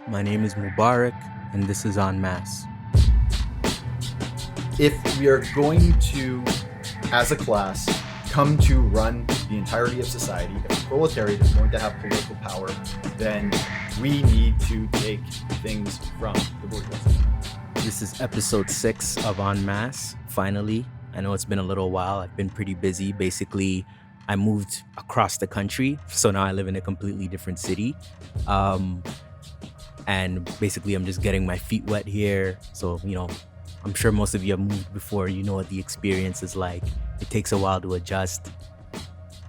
My name is Mubarak, and this is En Masse. If we are going to, as a class, come to run the entirety of society, if the proletariat is going to have political power, then we need to take things from the bourgeoisie. This is episode 6 of En Masse, finally. I know it's been a little while. I've been pretty busy. Basically, I moved across the country, so now I live in a completely different city. And basically, I'm just getting my feet wet here. So, I'm sure most of you have moved before. You know what the experience is like. It takes a while to adjust.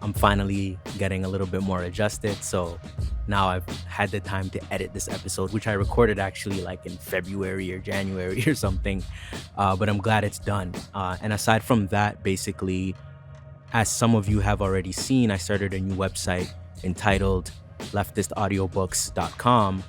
I'm finally getting a little bit more adjusted. So now I've had the time to edit this episode, which I recorded actually like in February or January or something. But I'm glad it's done. And aside from that, basically, as some of you have already seen, I started a new website entitled leftistaudiobooks.com.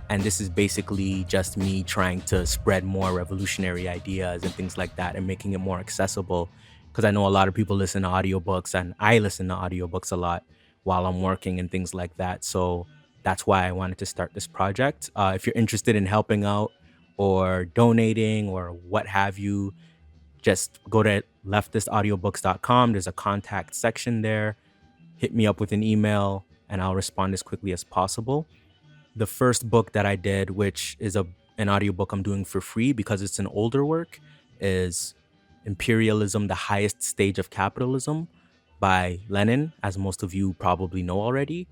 And this is basically just me trying to spread more revolutionary ideas and things like that and making it more accessible. Because I know a lot of people listen to audiobooks, and I listen to audiobooks a lot while I'm working and things like that. So that's why I wanted to start this project. If you're interested in helping out or donating or what have you, just go to leftistaudiobooks.com. There's a contact section there. Hit me up with an email and I'll respond as quickly as possible. The first book that I did, which is an audiobook I'm doing for free because it's an older work, is Imperialism, the Highest Stage of Capitalism by Lenin, as most of you probably know already.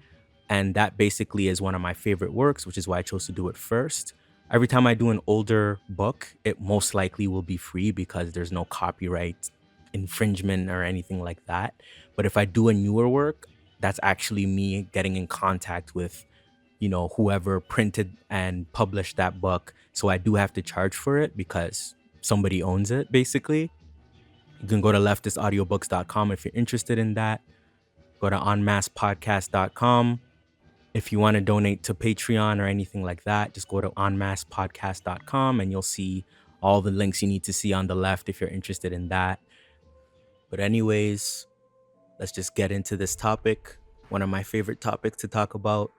And that basically is one of my favorite works, which is why I chose to do it first. Every time I do an older book, it most likely will be free because there's no copyright infringement or anything like that. But if I do a newer work, that's actually me getting in contact with whoever printed and published that book. So I do have to charge for it because somebody owns it, basically. You can go to leftistaudiobooks.com if you're interested in that. Go to enmassepodcast.com. If you want to donate to Patreon or anything like that, just go to enmassepodcast.com and you'll see all the links you need to see on the left if you're interested in that. But anyways, let's just get into this topic. One of my favorite topics to talk about.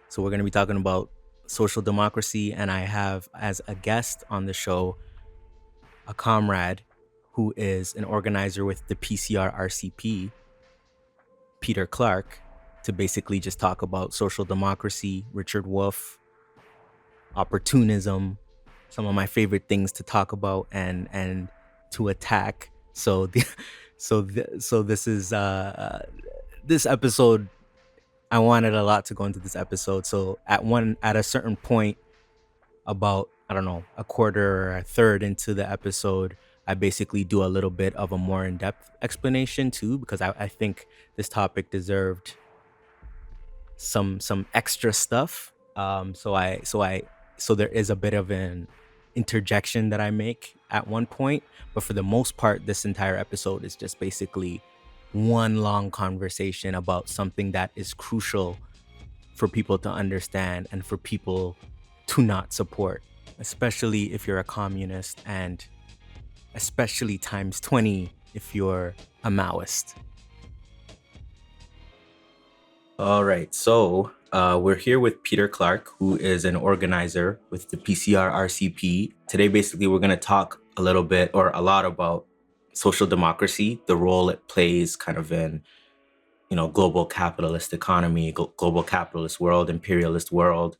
So we're going to be talking about social democracy, and I have as a guest on the show a comrade who is an organizer with the PCR-RCP, Peter Clark, to basically just talk about social democracy, Richard Wolff, opportunism, some of my favorite things to talk about and to attack. So this is this episode. I wanted a lot to go into this episode. So at a certain point, about, I don't know, a quarter or a third into the episode, I basically do a little bit of a more in-depth explanation too, because I think this topic deserved some extra stuff. So there is a bit of an interjection that I make at one point, but for the most part, this entire episode is just basically one long conversation about something that is crucial for people to understand and for people to not support, especially if you're a communist, and especially times 20 if you're a Maoist. All right, so we're here with Peter Clark, who is an organizer with the PCR-RCP. Today, basically, we're going to talk a little bit or a lot about social democracy, the role it plays kind of in, global capitalist economy, global capitalist world, imperialist world,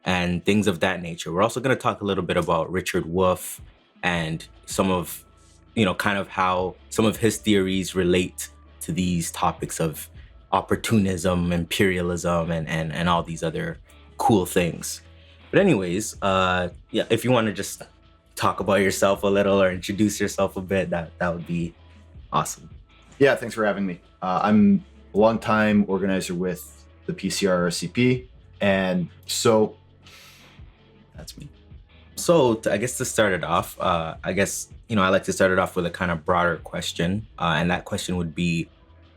and things of that nature. We're also going to talk a little bit about Richard Wolff and some of, kind of how some of his theories relate to these topics of opportunism, imperialism, and all these other cool things. But anyways, if you want to just talk about yourself a little or introduce yourself a bit, that would be awesome. Yeah, thanks for having me. I'm a longtime organizer with the PCR-RCP, and so that's me. So I guess to start it off, I like to start it off with a kind of broader question, and that question would be,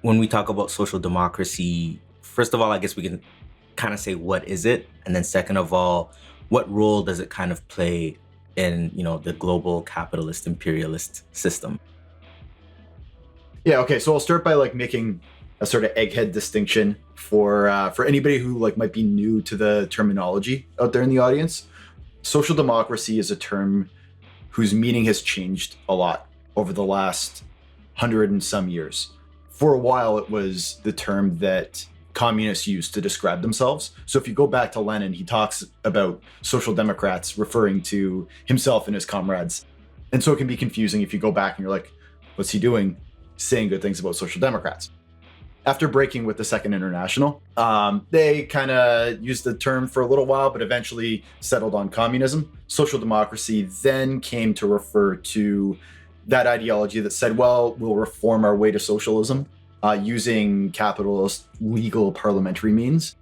when we talk about social democracy, first of all, I guess we can kind of say, what is it? And then second of all, what role does it kind of play in, the global capitalist imperialist system? Yeah, okay, so I'll start by making a sort of egghead distinction for anybody who like might be new to the terminology out there in the audience. Social democracy is a term whose meaning has changed a lot over the last 100 and some years. For a while, it was the term that communists used to describe themselves. So if you go back to Lenin, he talks about social democrats referring to himself and his comrades. And so it can be confusing if you go back and you're like, what's he doing saying good things about social democrats? After breaking with the Second International, they kind of used the term for a little while, but eventually settled on communism. Social democracy then came to refer to that ideology that said, well, we'll reform our way to socialism using capitalist legal parliamentary means.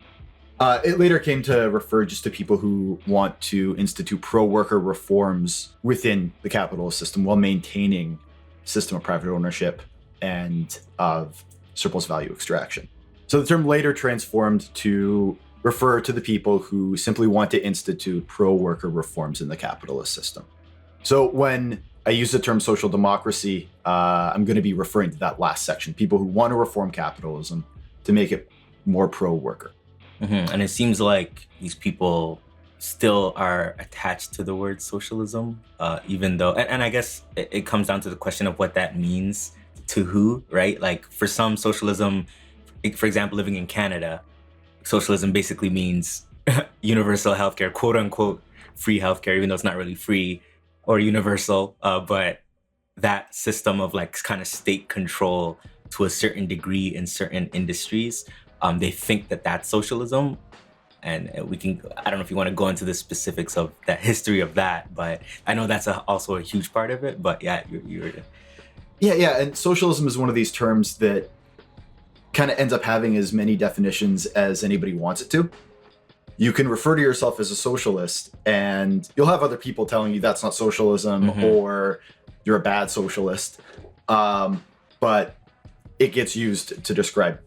It later came to refer just to people who want to institute pro-worker reforms within the capitalist system while maintaining a system of private ownership and of surplus value extraction. So the term later transformed to refer to the people who simply want to institute pro-worker reforms in the capitalist system. So when I use the term social democracy, I'm going to be referring to that last section, people who want to reform capitalism to make it more pro-worker. Mm-hmm. And it seems like these people still are attached to the word socialism, even though, and I guess it comes down to the question of what that means to who, right? Like for some, socialism, for example, living in Canada, socialism basically means universal healthcare, quote unquote, free healthcare, even though it's not really free or universal, but that system of like kind of state control to a certain degree in certain industries, they think that that's socialism. And we can, I don't know if you want to go into the specifics of that history of that, but I know that's also a huge part of it, but yeah, you're Yeah, and socialism is one of these terms that kind of ends up having as many definitions as anybody wants it to. You can refer to yourself as a socialist, and you'll have other people telling you that's not socialism, mm-hmm. or you're a bad socialist. But it gets used to describe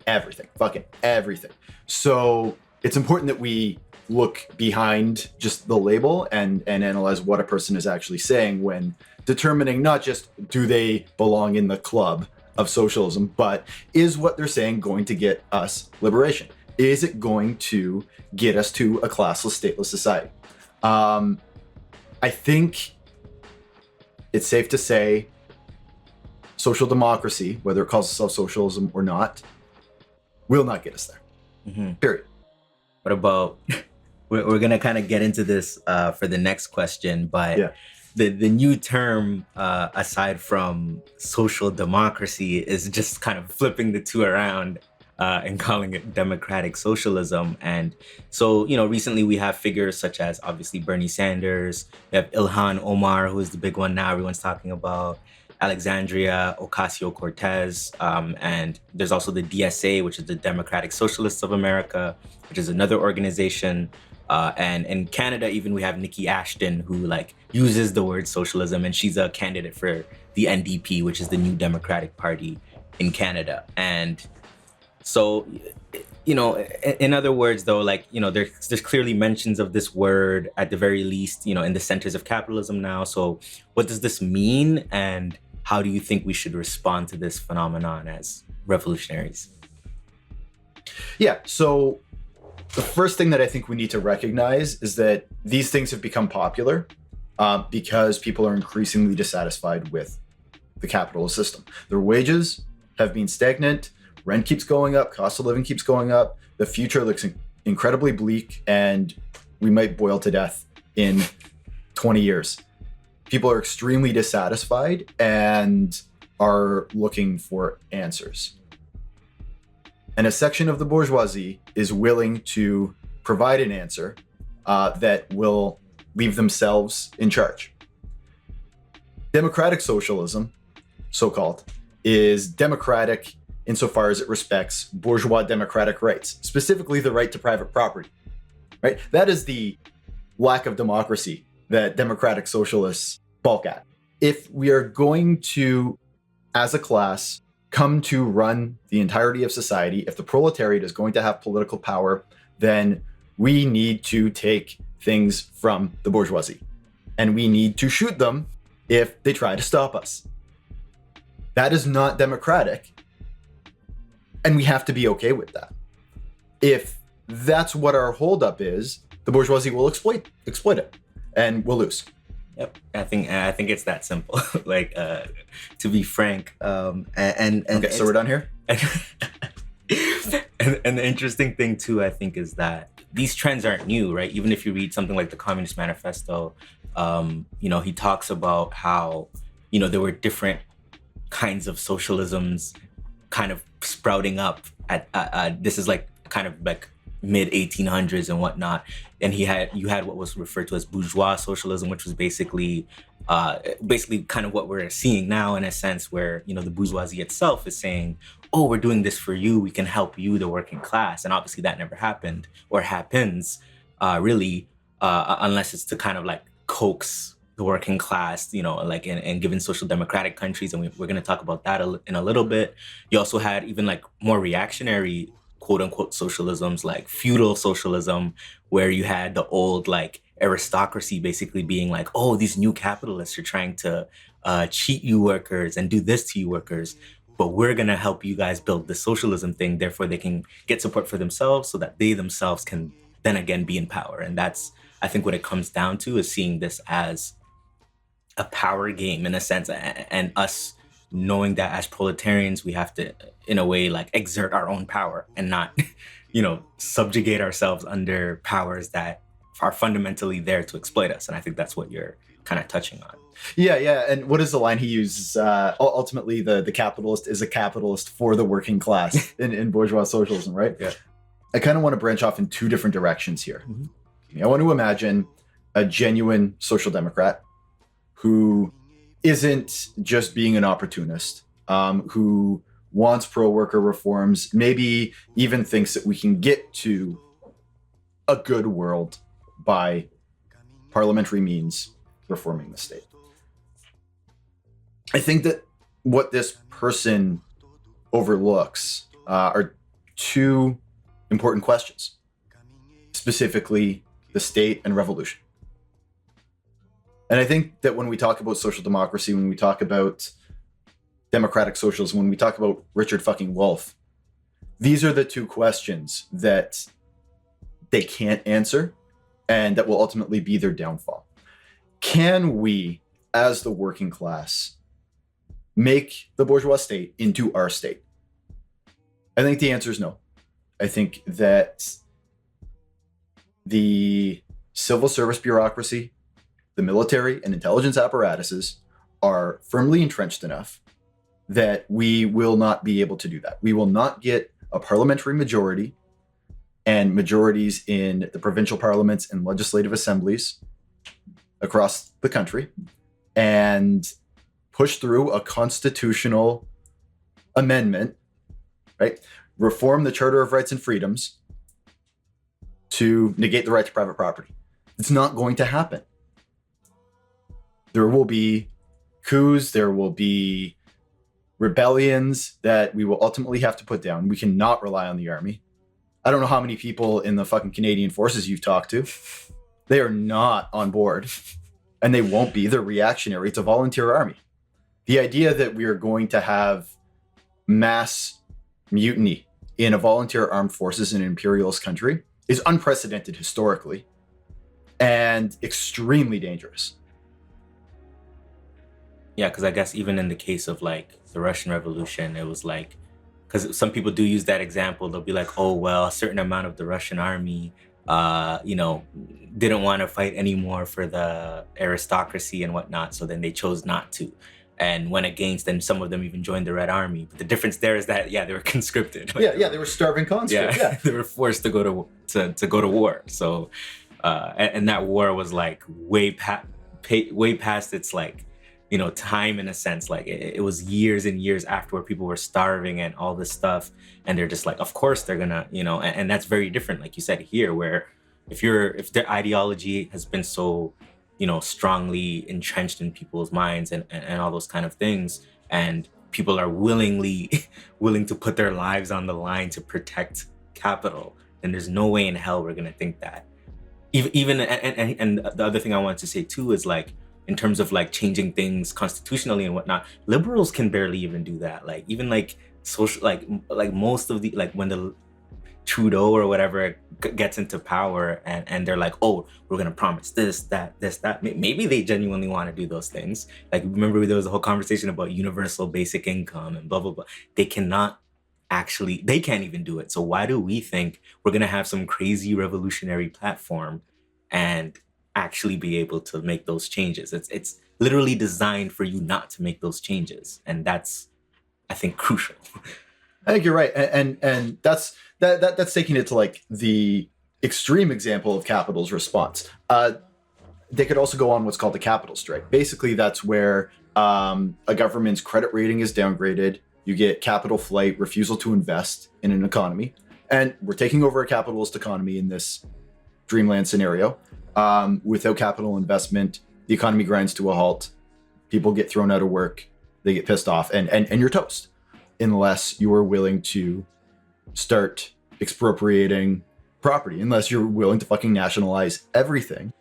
everything, fucking everything. So it's important that we look behind just the label and analyze what a person is actually saying when determining not just do they belong in the club of socialism, but is what they're saying going to get us liberation? Is it going to get us to a classless, stateless society? I think it's safe to say social democracy, whether it calls itself socialism or not, will not get us there. Mm-hmm. Period. What about, we're going to kind of get into this for the next question, but yeah. The new term, aside from social democracy, is just kind of flipping the two around and calling it democratic socialism. And so, recently we have figures such as obviously Bernie Sanders, we have Ilhan Omar, who is the big one now everyone's talking about, Alexandria Ocasio-Cortez, and there's also the DSA, which is the Democratic Socialists of America, which is another organization. And in Canada, even we have Nikki Ashton, who like uses the word socialism, and she's a candidate for the NDP, which is the New Democratic Party in Canada. And so, in other words, though, like, there's clearly mentions of this word at the very least, in the centers of capitalism now. So what does this mean? And how do you think we should respond to this phenomenon as revolutionaries? Yeah, so the first thing that I think we need to recognize is that these things have become popular because people are increasingly dissatisfied with the capitalist system. Their wages have been stagnant, rent keeps going up, cost of living keeps going up, the future looks incredibly bleak, and we might boil to death in 20 years. People are extremely dissatisfied and are looking for answers. And a section of the bourgeoisie is willing to provide an answer that will leave themselves in charge. Democratic socialism, so-called, is democratic insofar as it respects bourgeois democratic rights, specifically the right to private property. Right? That is the lack of democracy that democratic socialists balk at. If we are going to, as a class, come to run the entirety of society, if the proletariat is going to have political power, then we need to take things from the bourgeoisie. And we need to shoot them if they try to stop us. That is not democratic. And we have to be okay with that. If that's what our holdup is, the bourgeoisie will exploit it, and we'll lose. Yep, I think it's that simple. Like, to be frank, and okay, so we're done here. And the interesting thing too, I think, is that these trends aren't new, right? Even if you read something like the Communist Manifesto, he talks about how, there were different kinds of socialisms kind of sprouting up at this is like kind of like mid 1800s and whatnot. And you had what was referred to as bourgeois socialism, which was basically kind of what we're seeing now, in a sense, where, the bourgeoisie itself is saying, oh, we're doing this for you, we can help you, the working class. And obviously that never happened or happens really, unless it's to kind of like coax the working class, like in given social democratic countries. And we're going to talk about that in a little bit. You also had even like more reactionary quote unquote socialisms, like feudal socialism, where you had the old like aristocracy basically being like, oh, these new capitalists are trying to cheat you workers and do this to you workers, but we're going to help you guys build the socialism thing. Therefore, they can get support for themselves so that they themselves can then again be in power. And that's, I think, what it comes down to, is seeing this as a power game in a sense, and us knowing that as proletarians, we have to, in a way, like exert our own power and not, subjugate ourselves under powers that are fundamentally there to exploit us. And I think that's what you're kind of touching on. Yeah. And what is the line he uses? Ultimately, the capitalist is a capitalist for the working class in bourgeois socialism, right? Yeah. I kind of want to branch off in two different directions here. Mm-hmm. I want to imagine a genuine social democrat who isn't just being an opportunist, who wants pro-worker reforms, maybe even thinks that we can get to a good world by parliamentary means reforming the state. I think that what this person overlooks are two important questions, specifically the state and revolution. And I think that when we talk about social democracy, when we talk about democratic socialism, when we talk about Richard fucking Wolff, these are the two questions that they can't answer and that will ultimately be their downfall. Can we, as the working class, make the bourgeois state into our state? I think the answer is no. I think that the civil service bureaucracy, the military and intelligence apparatuses are firmly entrenched enough that we will not be able to do that. We will not get a parliamentary majority and majorities in the provincial parliaments and legislative assemblies across the country and push through a constitutional amendment, right? Reform the Charter of Rights and Freedoms to negate the right to private property. It's not going to happen. There will be coups, there will be rebellions that we will ultimately have to put down. We cannot rely on the army. I don't know how many people in the fucking Canadian forces you've talked to. They are not on board, and they won't be. They're reactionary. It's a volunteer army. The idea that we are going to have mass mutiny in a volunteer armed forces in an imperialist country is unprecedented historically and extremely dangerous. Yeah, because I guess even in the case of like the Russian Revolution, it was like, because some people do use that example, they'll be like, oh, well, a certain amount of the Russian army, didn't want to fight anymore for the aristocracy and whatnot. So then they chose not to and went against, and some of them even joined the Red Army. But the difference there is that, they were conscripted. They were starving conscripts. Yeah. They were forced to go to war. So, and that war was like way past its like, time, in a sense. Like it was years and years after, where people were starving and all this stuff, and they're just like, of course they're gonna, and that's very different, like you said here, where if their ideology has been so, strongly entrenched in people's minds and all those kind of things, and people are willing to put their lives on the line to protect capital, then there's no way in hell we're gonna think that. Even and the other thing I wanted to say too is, like, in terms of like changing things constitutionally and whatnot, liberals can barely even do that. Like even like social, like most of the, like when the Trudeau or whatever gets into power, and they're like, oh, we're gonna promise this, that, this, that. Maybe they genuinely want to do those things. Like, remember there was a whole conversation about universal basic income and blah blah blah. They cannot actually, they can't even do it. So why do we think we're gonna have some crazy revolutionary platform and actually be able to make those changes? It's literally designed for you not to make those changes, and that's, I think, crucial. I think you're right, and that's taking it to like the extreme example of capital's response. They could also go on what's called the capital strike. Basically, that's where a government's credit rating is downgraded. You get capital flight, refusal to invest in an economy, and we're taking over a capitalist economy in this dreamland scenario. Without capital investment, the economy grinds to a halt. People get thrown out of work. They get pissed off, and you're toast, unless you are willing to start expropriating property, unless you're willing to fucking nationalize everything.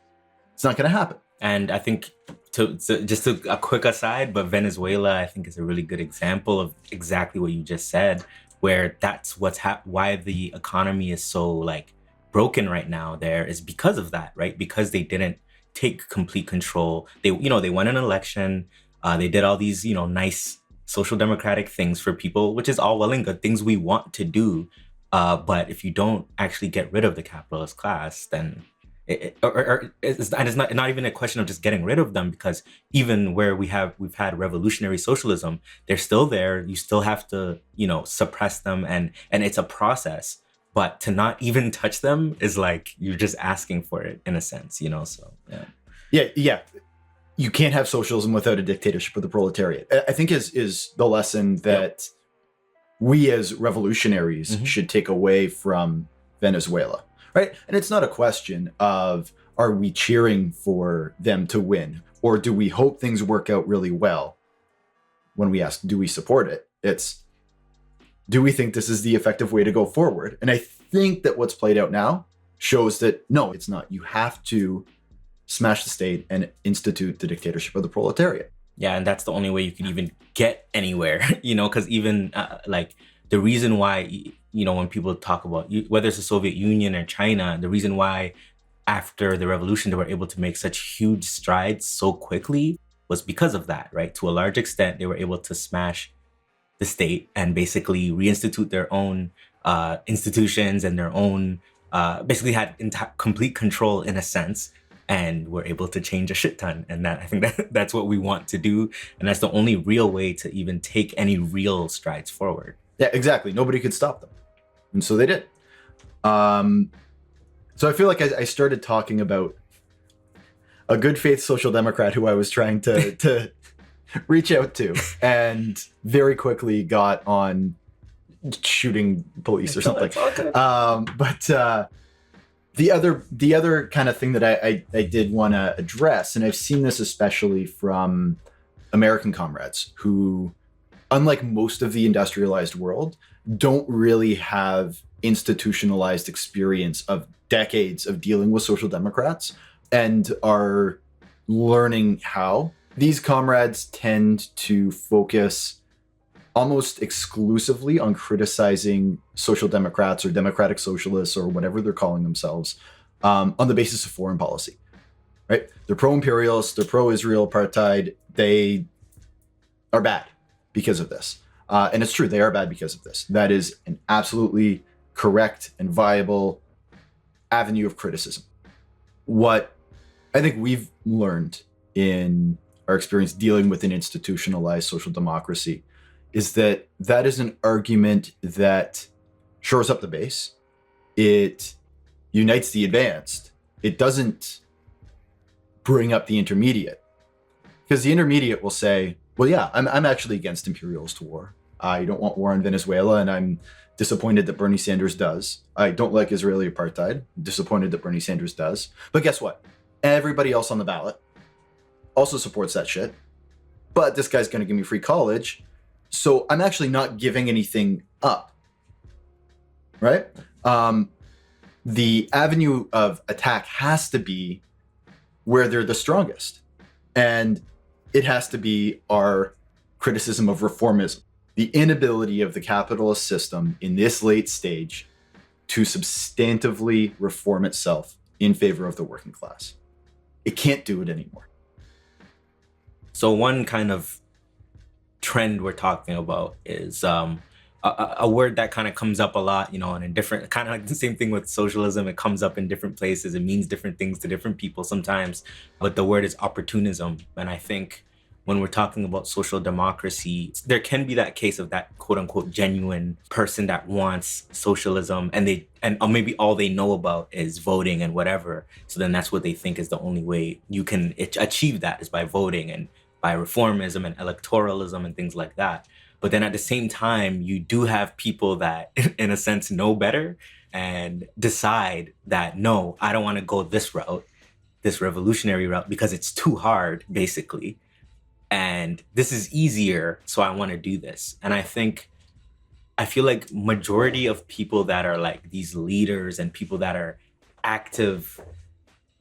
It's not going to happen. And I think, a quick aside, but Venezuela, I think, is a really good example of exactly what you just said, where that's why the economy is so like broken right now there, is because of that, right? Because they didn't take complete control. They won an election. They did all these, nice social democratic things for people, which is all well and good, things we want to do. But if you don't actually get rid of the capitalist class, then it's not even a question of just getting rid of them, because even where we've had revolutionary socialism, they're still there. You still have to, suppress them, and it's a process. But to not even touch them is like you're just asking for it in a sense, So Yeah. You can't have socialism without a dictatorship of the proletariat, I think is the lesson that we as revolutionaries should take away from Venezuela, right? And it's not a question of, are we cheering for them to win, or do we hope things work out really well? When we ask, do we support it? It's, do we think this is the effective way to go forward? And I think that what's played out now shows that no, it's not. You have to smash the state and institute the dictatorship of the proletariat. Yeah, and that's the only way you can even get anywhere, because even like the reason why, when people talk about whether it's the Soviet Union or China, the reason why after the revolution they were able to make such huge strides so quickly was because of that, right? To a large extent, they were able to smash the state and basically reinstitute their own institutions and their own, basically had complete control in a sense, and we're able to change a shit ton. And I think that's what we want to do. And that's the only real way to even take any real strides forward. Yeah, exactly. Nobody could stop them. And so they did. So I feel like I started talking about a good faith social democrat who I was trying to reach out to, and very quickly got on shooting police or something. But the other kind of thing that I did want to address, and I've seen this especially from American comrades who, unlike most of the industrialized world, don't really have institutionalized experience of decades of dealing with social democrats and are learning how. These comrades tend to focus almost exclusively on criticizing social democrats or democratic socialists or whatever they're calling themselves, on the basis of foreign policy, right? They're pro-imperialist, they're pro-Israel apartheid. They are bad because of this. And it's true, they are bad because of this. That is an absolutely correct and viable avenue of criticism. What I think we've learned in our experience dealing with an institutionalized social democracy is that that is an argument that shores up the base. It unites the advanced. It doesn't bring up the intermediate. Because the intermediate will say, well, yeah, I'm actually against imperialist war. I don't want war in Venezuela, and I'm disappointed that Bernie Sanders does. I don't like Israeli apartheid. I'm disappointed that Bernie Sanders does. But guess what? Everybody else on the ballot also supports that shit. But this guy's going to give me free college, so I'm actually not giving anything up, right? The avenue of attack has to be where they're the strongest. And it has to be our criticism of reformism. the inability of the capitalist system in this late stage to substantively reform itself in favor of the working class. It can't do it anymore. So one kind of trend we're talking about is a word that kind of comes up a lot, and in different, kind of like the same thing with socialism. It comes up in different places. It means different things to different people sometimes. But the word is opportunism. And I think when we're talking about social democracy, there can be that case of that quote unquote genuine person that wants socialism and maybe all they know about is voting and whatever. So then that's what they think is the only way you can achieve that is by voting and by reformism and electoralism and things like that. But then at the same time, you do have people that, in a sense, know better and decide that, no, I don't want to go this route, this revolutionary route, because it's too hard, basically. And this is easier, so I want to do this. And I feel like majority of people that are like these leaders and people that are active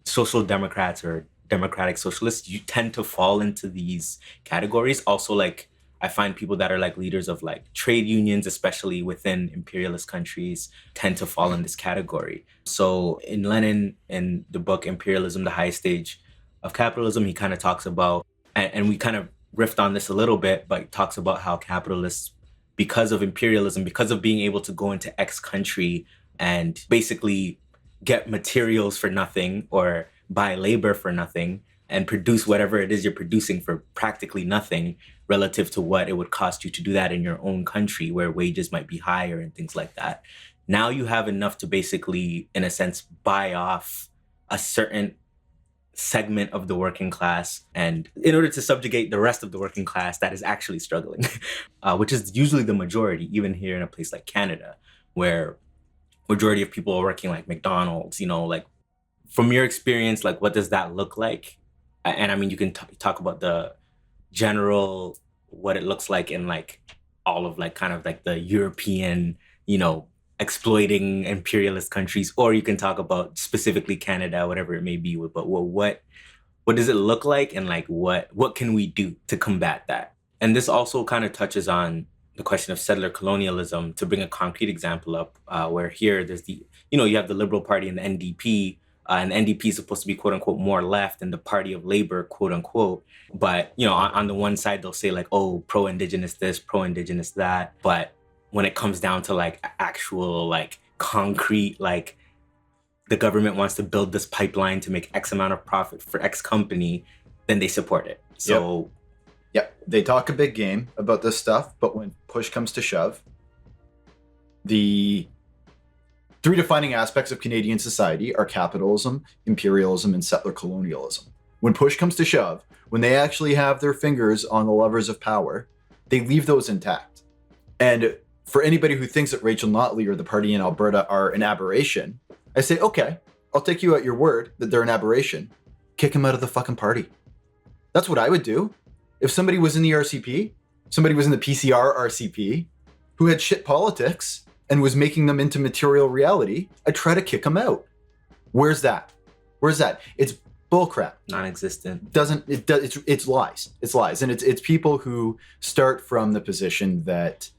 social democrats or democratic socialists, you tend to fall into these categories. Also, like, I find people that are like leaders of like trade unions, especially within imperialist countries, tend to fall in this category. So in Lenin, in the book Imperialism, the Highest Stage of Capitalism, he kind of talks about, and we kind of riffed on this a little bit, but talks about how capitalists, because of imperialism, because of being able to go into X country and basically get materials for nothing or buy labor for nothing and produce whatever it is you're producing for practically nothing relative to what it would cost you to do that in your own country where wages might be higher and things like that. Now you have enough to basically, in a sense, buy off a certain segment of the working class, and in order to subjugate the rest of the working class that is actually struggling, which is usually the majority, even here in a place like Canada, where majority of people are working like McDonald's, like from your experience, like what does that look like? And I mean, you can talk about the general, what it looks like in like all of like kind of like the European, exploiting imperialist countries, or you can talk about specifically Canada, whatever it may be. But what does it look like, and like what can we do to combat that? And this also kind of touches on the question of settler colonialism. To bring a concrete example up, where here there's you have the Liberal Party and the NDP. And the NDP is supposed to be, quote unquote, more left than the Party of Labor, quote unquote. But, on the one side, they'll say like, oh, pro-Indigenous this, pro-Indigenous that. But when it comes down to like actual, like concrete, like the government wants to build this pipeline to make X amount of profit for X company, then they support it. So, Yep. They talk a big game about this stuff, but when push comes to shove, the three defining aspects of Canadian society are capitalism, imperialism, and settler colonialism. When push comes to shove, when they actually have their fingers on the levers of power, they leave those intact. And for anybody who thinks that Rachel Notley or the party in Alberta are an aberration, I say, okay, I'll take you at your word that they're an aberration. Kick them out of the fucking party. That's what I would do. If somebody was in the RCP, somebody was in the PCR RCP, who had shit politics and was making them into material reality, I'd try to kick them out. Where's that? It's bullcrap. Non-existent. It's lies. It's lies. And it's people who start from the position that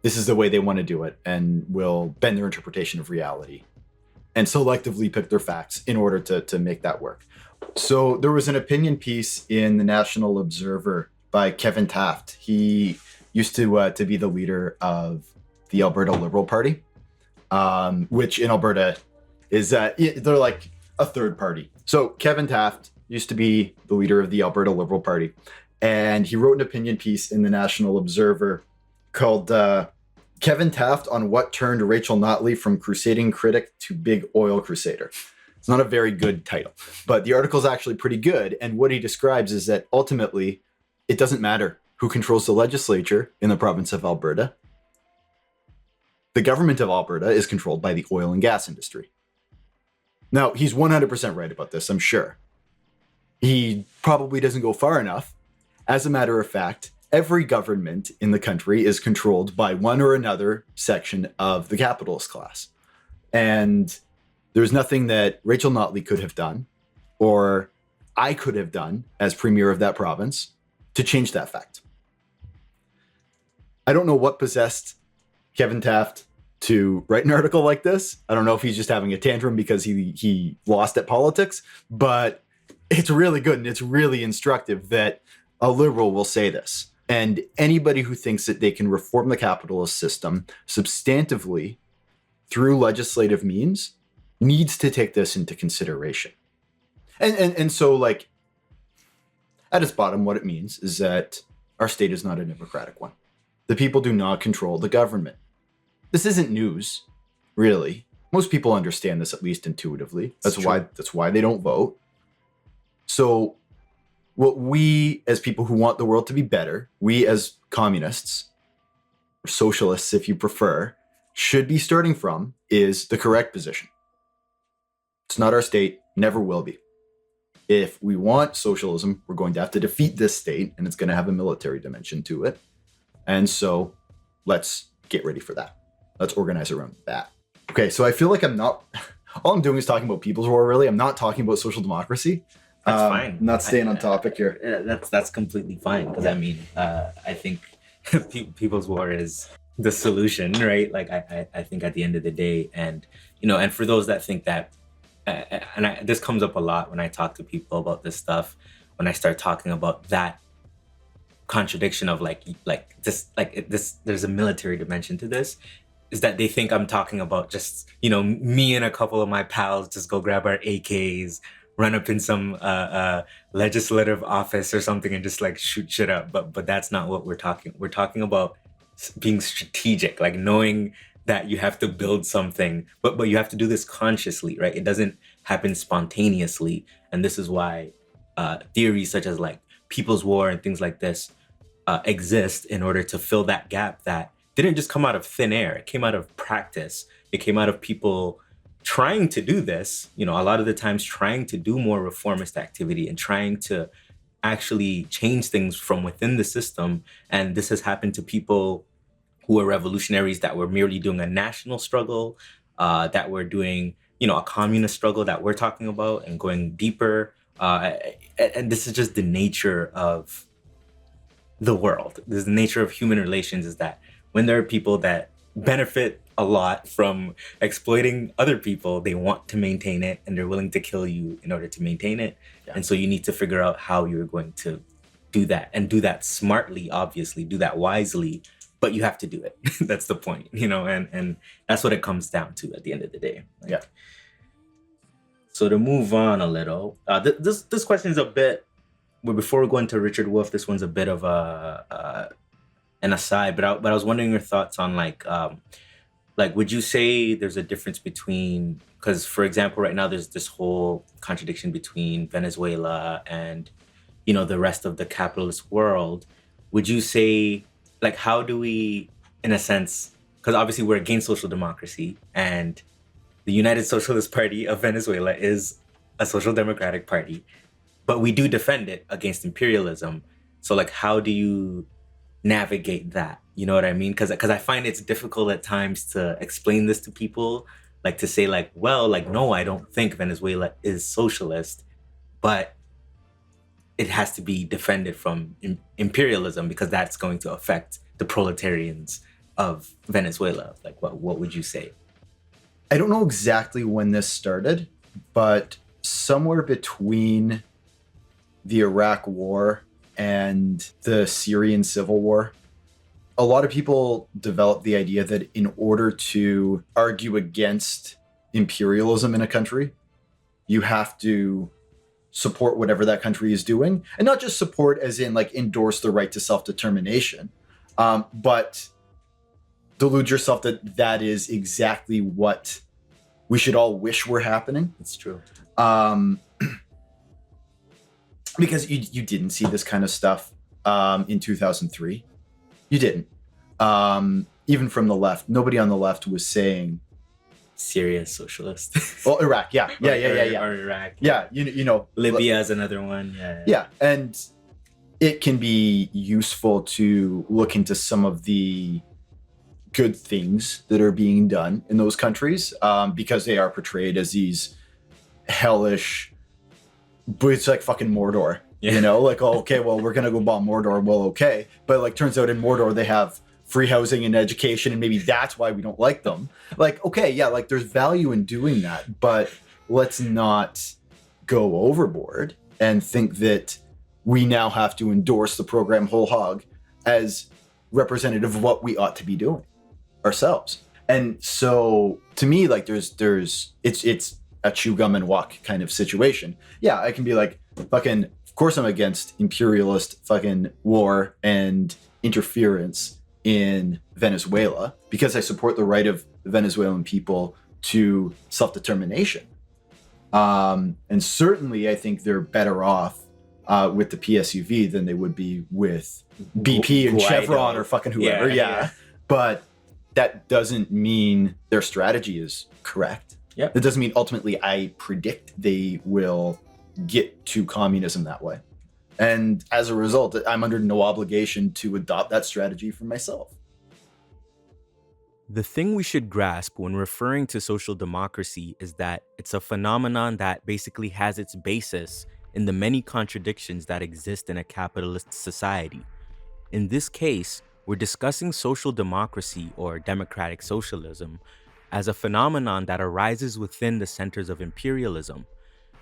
this is the way they want to do it and will bend their interpretation of reality and selectively pick their facts in order to make that work. So there was an opinion piece in the National Observer by Kevin Taft. He used to be the leader of the Alberta Liberal Party, which in Alberta is they're like a third party. So Kevin Taft used to be the leader of the Alberta Liberal Party, and he wrote an opinion piece in the National Observer called Kevin Taft on What Turned Rachel Notley from Crusading Critic to Big Oil Crusader. It's not a very good title, but the article is actually pretty good. And what he describes is that ultimately, it doesn't matter who controls the legislature in the province of Alberta. The government of Alberta is controlled by the oil and gas industry. Now, he's 100% right about this, I'm sure. He probably doesn't go far enough. As a matter of fact, every government in the country is controlled by one or another section of the capitalist class. And there's nothing that Rachel Notley could have done, or I could have done as premier of that province, to change that fact. I don't know what possessed Kevin Taft to write an article like this. I don't know if he's just having a tantrum because he lost at politics, but it's really good and it's really instructive that a liberal will say this. And anybody who thinks that they can reform the capitalist system substantively through legislative means needs to take this into consideration. And so, like, at its bottom, what it means is that our state is not a democratic one. The people do not control the government. This isn't news, really. Most people understand this, at least intuitively. That's why they don't vote. So what we, as people who want the world to be better, we as communists, or socialists if you prefer, should be starting from is the correct position. It's not our state, never will be. If we want socialism, we're going to have to defeat this state, and it's going to have a military dimension to it. And so let's get ready for that. Let's organize around that. Okay, so I feel like all I'm doing is talking about people's war, really. I'm not talking about social democracy. That's fine. I'm not staying on topic here. That's completely fine, because I think people's war is the solution, right? Like, I think at the end of the day, and for those that think that, this comes up a lot when I talk to people about this stuff, when I start talking about that contradiction of there's a military dimension to this, is that they think I'm talking about just, me and a couple of my pals just go grab our AKs, run up in some legislative office or something and just like shoot shit up. But that's not what we're talking about being strategic, like knowing that you have to build something, but you have to do this consciously, right? It doesn't happen spontaneously. And this is why theories such as like people's war and things like this exist, in order to fill that gap that didn't just come out of thin air. It came out of practice. It came out of people trying to do this, a lot of the times trying to do more reformist activity and trying to actually change things from within the system. And this has happened to people who were revolutionaries that were merely doing a national struggle, that were doing, a communist struggle that we're talking about and going deeper. And this is just the nature of the world. This is the nature of human relations, is that when there are people that benefit a lot from exploiting other people, they want to maintain it and they're willing to kill you in order to maintain it. Yeah. And so you need to figure out how you're going to do that, and do that smartly, obviously, do that wisely, but you have to do it. That's the point, and that's what it comes down to at the end of the day. Like, yeah. So to move on a little, this question is a bit, well, before we go into Richard Wolff, this one's a bit of an aside, but I was wondering your thoughts on would you say there's a difference between, because for example, right now there's this whole contradiction between Venezuela and, the rest of the capitalist world. Would you say, like, how do we, in a sense, because obviously we're against social democracy, and the United Socialist Party of Venezuela is a social democratic party, but we do defend it against imperialism. So like, how do you navigate that? You know what I mean? Because I find it's difficult at times to explain this to people, like to say like, well, like, no, I don't think Venezuela is socialist, but it has to be defended from imperialism because that's going to affect the proletarians of Venezuela. Like, what would you say? I don't know exactly when this started, but somewhere between the Iraq War and the Syrian Civil War, a lot of people developed the idea that in order to argue against imperialism in a country, you have to support whatever that country is doing, and not just support as in like endorse the right to self-determination, but delude yourself that that is exactly what we should all wish were happening. It's true. Because you didn't see this kind of stuff in 2003. You didn't. Even from the left, nobody on the left was saying Syria socialist. Well, Iraq, yeah. Or Iraq. Yeah, you know. Libya is another one. Yeah, and it can be useful to look into some of the good things that are being done in those countries, because they are portrayed as these hellish, but it's like fucking Mordor. Yeah. You know, like, oh, okay, well, we're gonna go bomb Mordor. Well, okay, but like, turns out in Mordor they have free housing and education, and maybe that's why we don't like them. Like, okay, yeah, like there's value in doing that, but let's not go overboard and think that we now have to endorse the program whole hog as representative of what we ought to be doing ourselves. And so to me, like it's a chew gum and walk kind of situation. Yeah, I can be like, fucking, of course I'm against imperialist fucking war and interference in Venezuela because I support the right of the Venezuelan people to self-determination. And certainly I think they're better off with the PSUV than they would be with BP and Chevron or fucking whoever. Yeah. But that doesn't mean their strategy is correct. Yeah. That doesn't mean ultimately I predict they will get to communism that way. And as a result, I'm under no obligation to adopt that strategy for myself. The thing we should grasp when referring to social democracy is that it's a phenomenon that basically has its basis in the many contradictions that exist in a capitalist society. In this case, we're discussing social democracy or democratic socialism as a phenomenon that arises within the centers of imperialism.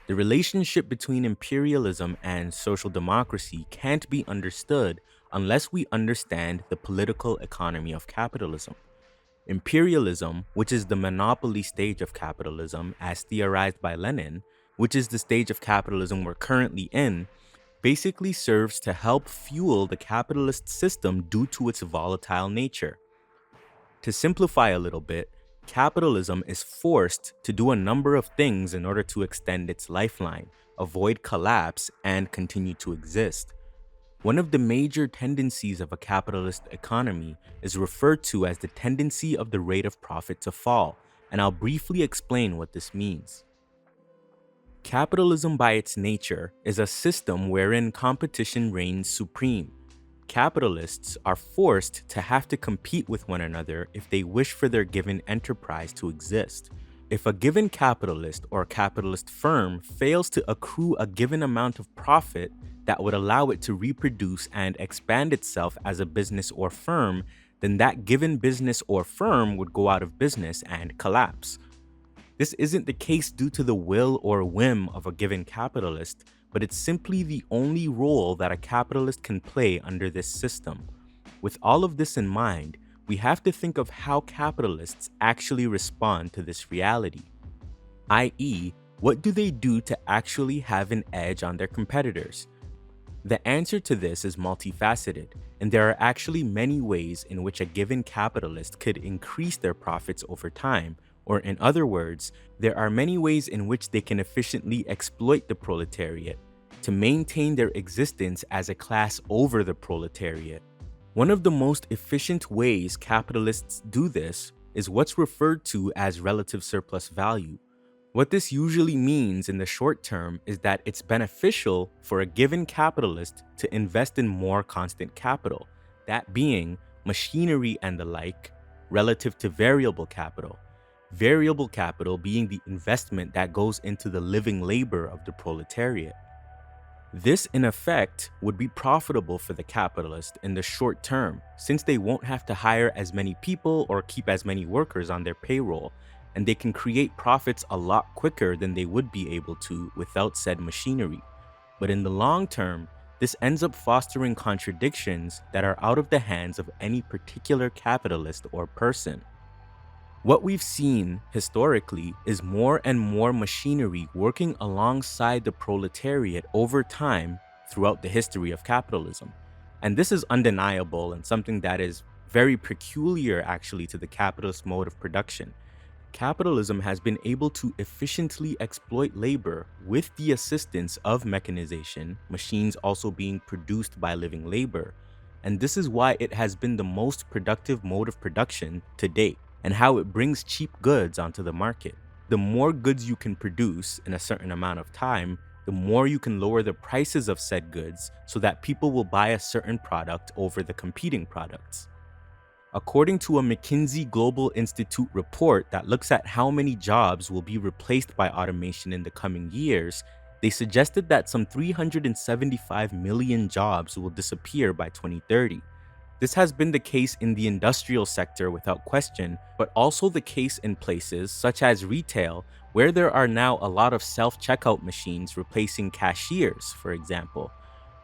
The relationship between imperialism and social democracy can't be understood unless we understand the political economy of capitalism. Imperialism, which is the monopoly stage of capitalism as theorized by Lenin, which is the stage of capitalism we're currently in, basically serves to help fuel the capitalist system due to its volatile nature. To simplify a little bit, capitalism is forced to do a number of things in order to extend its lifeline, avoid collapse, and continue to exist. One of the major tendencies of a capitalist economy is referred to as the tendency of the rate of profit to fall, and I'll briefly explain what this means. Capitalism by its nature is a system wherein competition reigns supreme. Capitalists are forced to have to compete with one another if they wish for their given enterprise to exist. If a given capitalist or capitalist firm fails to accrue a given amount of profit that would allow it to reproduce and expand itself as a business or firm, then that given business or firm would go out of business and collapse. This isn't the case due to the will or whim of a given capitalist, but it's simply the only role that a capitalist can play under this system. With all of this in mind, we have to think of how capitalists actually respond to this reality. i.e., what do they do to actually have an edge on their competitors? The answer to this is multifaceted, and there are actually many ways in which a given capitalist could increase their profits over time, or in other words, there are many ways in which they can efficiently exploit the proletariat to maintain their existence as a class over the proletariat. One of the most efficient ways capitalists do this is what's referred to as relative surplus value. What this usually means in the short term is that it's beneficial for a given capitalist to invest in more constant capital, that being machinery and the like, relative to variable capital. Variable capital being the investment that goes into the living labor of the proletariat. This, in effect, would be profitable for the capitalist in the short term, since they won't have to hire as many people or keep as many workers on their payroll, and they can create profits a lot quicker than they would be able to without said machinery. But in the long term, this ends up fostering contradictions that are out of the hands of any particular capitalist or person. What we've seen historically is more and more machinery working alongside the proletariat over time throughout the history of capitalism. And this is undeniable and something that is very peculiar actually to the capitalist mode of production. Capitalism has been able to efficiently exploit labor with the assistance of mechanization, machines also being produced by living labor, and this is why it has been the most productive mode of production to date, and how it brings cheap goods onto the market. The more goods you can produce in a certain amount of time, the more you can lower the prices of said goods so that people will buy a certain product over the competing products. According to a McKinsey Global Institute report that looks at how many jobs will be replaced by automation in the coming years, they suggested that some 375 million jobs will disappear by 2030. This has been the case in the industrial sector without question, but also the case in places such as retail, where there are now a lot of self-checkout machines replacing cashiers, for example.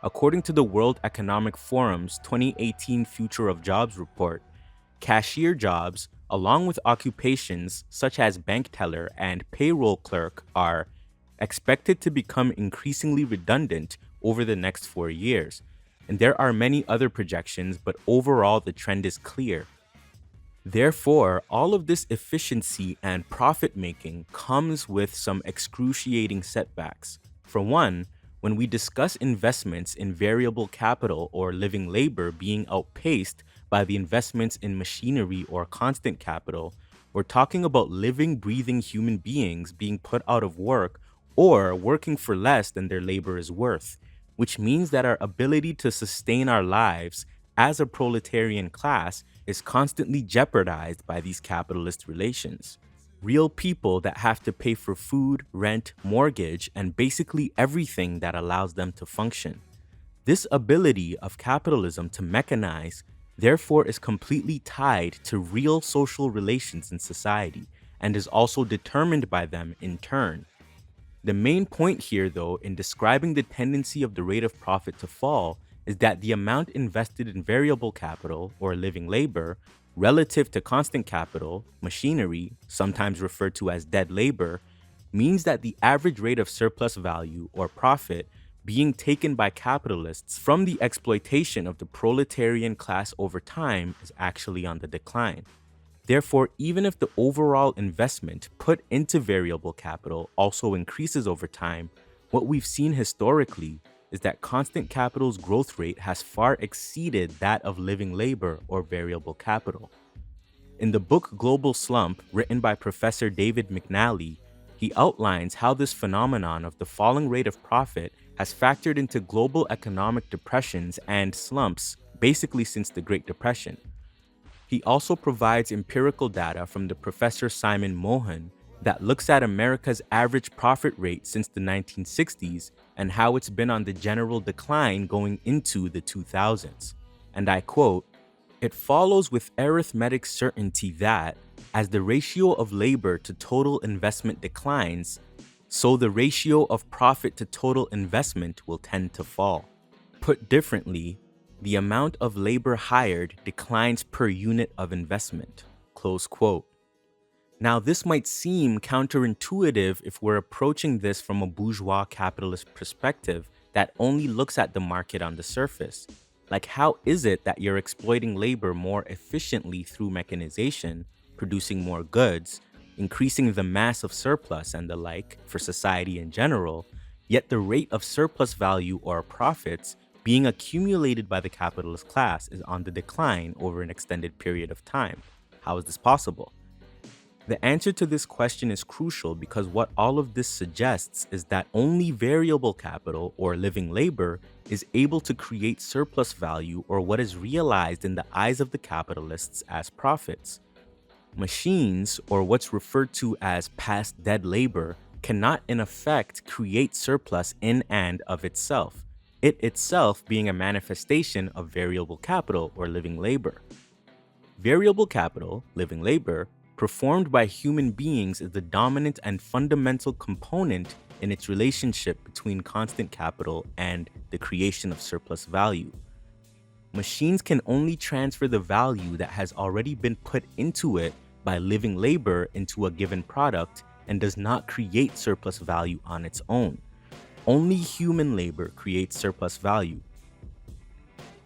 According to the World Economic Forum's 2018 Future of Jobs report, cashier jobs, along with occupations such as bank teller and payroll clerk, are expected to become increasingly redundant over the next 4 years. And there are many other projections, but overall the trend is clear. Therefore, all of this efficiency and profit making comes with some excruciating setbacks. For one, when we discuss investments in variable capital or living labor being outpaced by the investments in machinery or constant capital, we're talking about living, breathing human beings being put out of work or working for less than their labor is worth, which means that our ability to sustain our lives as a proletarian class is constantly jeopardized by these capitalist relations. Real people that have to pay for food, rent, mortgage, and basically everything that allows them to function. This ability of capitalism to mechanize, therefore, is completely tied to real social relations in society and is also determined by them in turn. The main point here, though, in describing the tendency of the rate of profit to fall is that the amount invested in variable capital, or living labor, relative to constant capital, machinery, sometimes referred to as dead labor, means that the average rate of surplus value, or profit, being taken by capitalists from the exploitation of the proletarian class over time is actually on the decline. Therefore, even if the overall investment put into variable capital also increases over time, what we've seen historically is that constant capital's growth rate has far exceeded that of living labor or variable capital. In the book Global Slump, written by Professor David McNally, he outlines how this phenomenon of the falling rate of profit has factored into global economic depressions and slumps basically since the Great Depression. He also provides empirical data from the Professor Simon Mohan that looks at America's average profit rate since the 1960s and how it's been on the general decline going into the 2000s. And I quote, "It follows with arithmetic certainty that, as the ratio of labor to total investment declines, so the ratio of profit to total investment will tend to fall. Put differently, the amount of labor hired declines per unit of investment." Close quote. Now, this might seem counterintuitive if we're approaching this from a bourgeois capitalist perspective that only looks at the market on the surface. Like, how is it that you're exploiting labor more efficiently through mechanization, producing more goods, increasing the mass of surplus and the like for society in general, yet the rate of surplus value or profits being accumulated by the capitalist class is on the decline over an extended period of time? How is this possible? The answer to this question is crucial because what all of this suggests is that only variable capital, or living labor, is able to create surplus value, or what is realized in the eyes of the capitalists as profits. Machines, or what's referred to as past dead labor, cannot in effect create surplus in and of itself, it itself being a manifestation of variable capital, or living labor. Variable capital, living labor, performed by human beings is the dominant and fundamental component in its relationship between constant capital and the creation of surplus value. Machines can only transfer the value that has already been put into it by living labor into a given product and does not create surplus value on its own. Only human labor creates surplus value.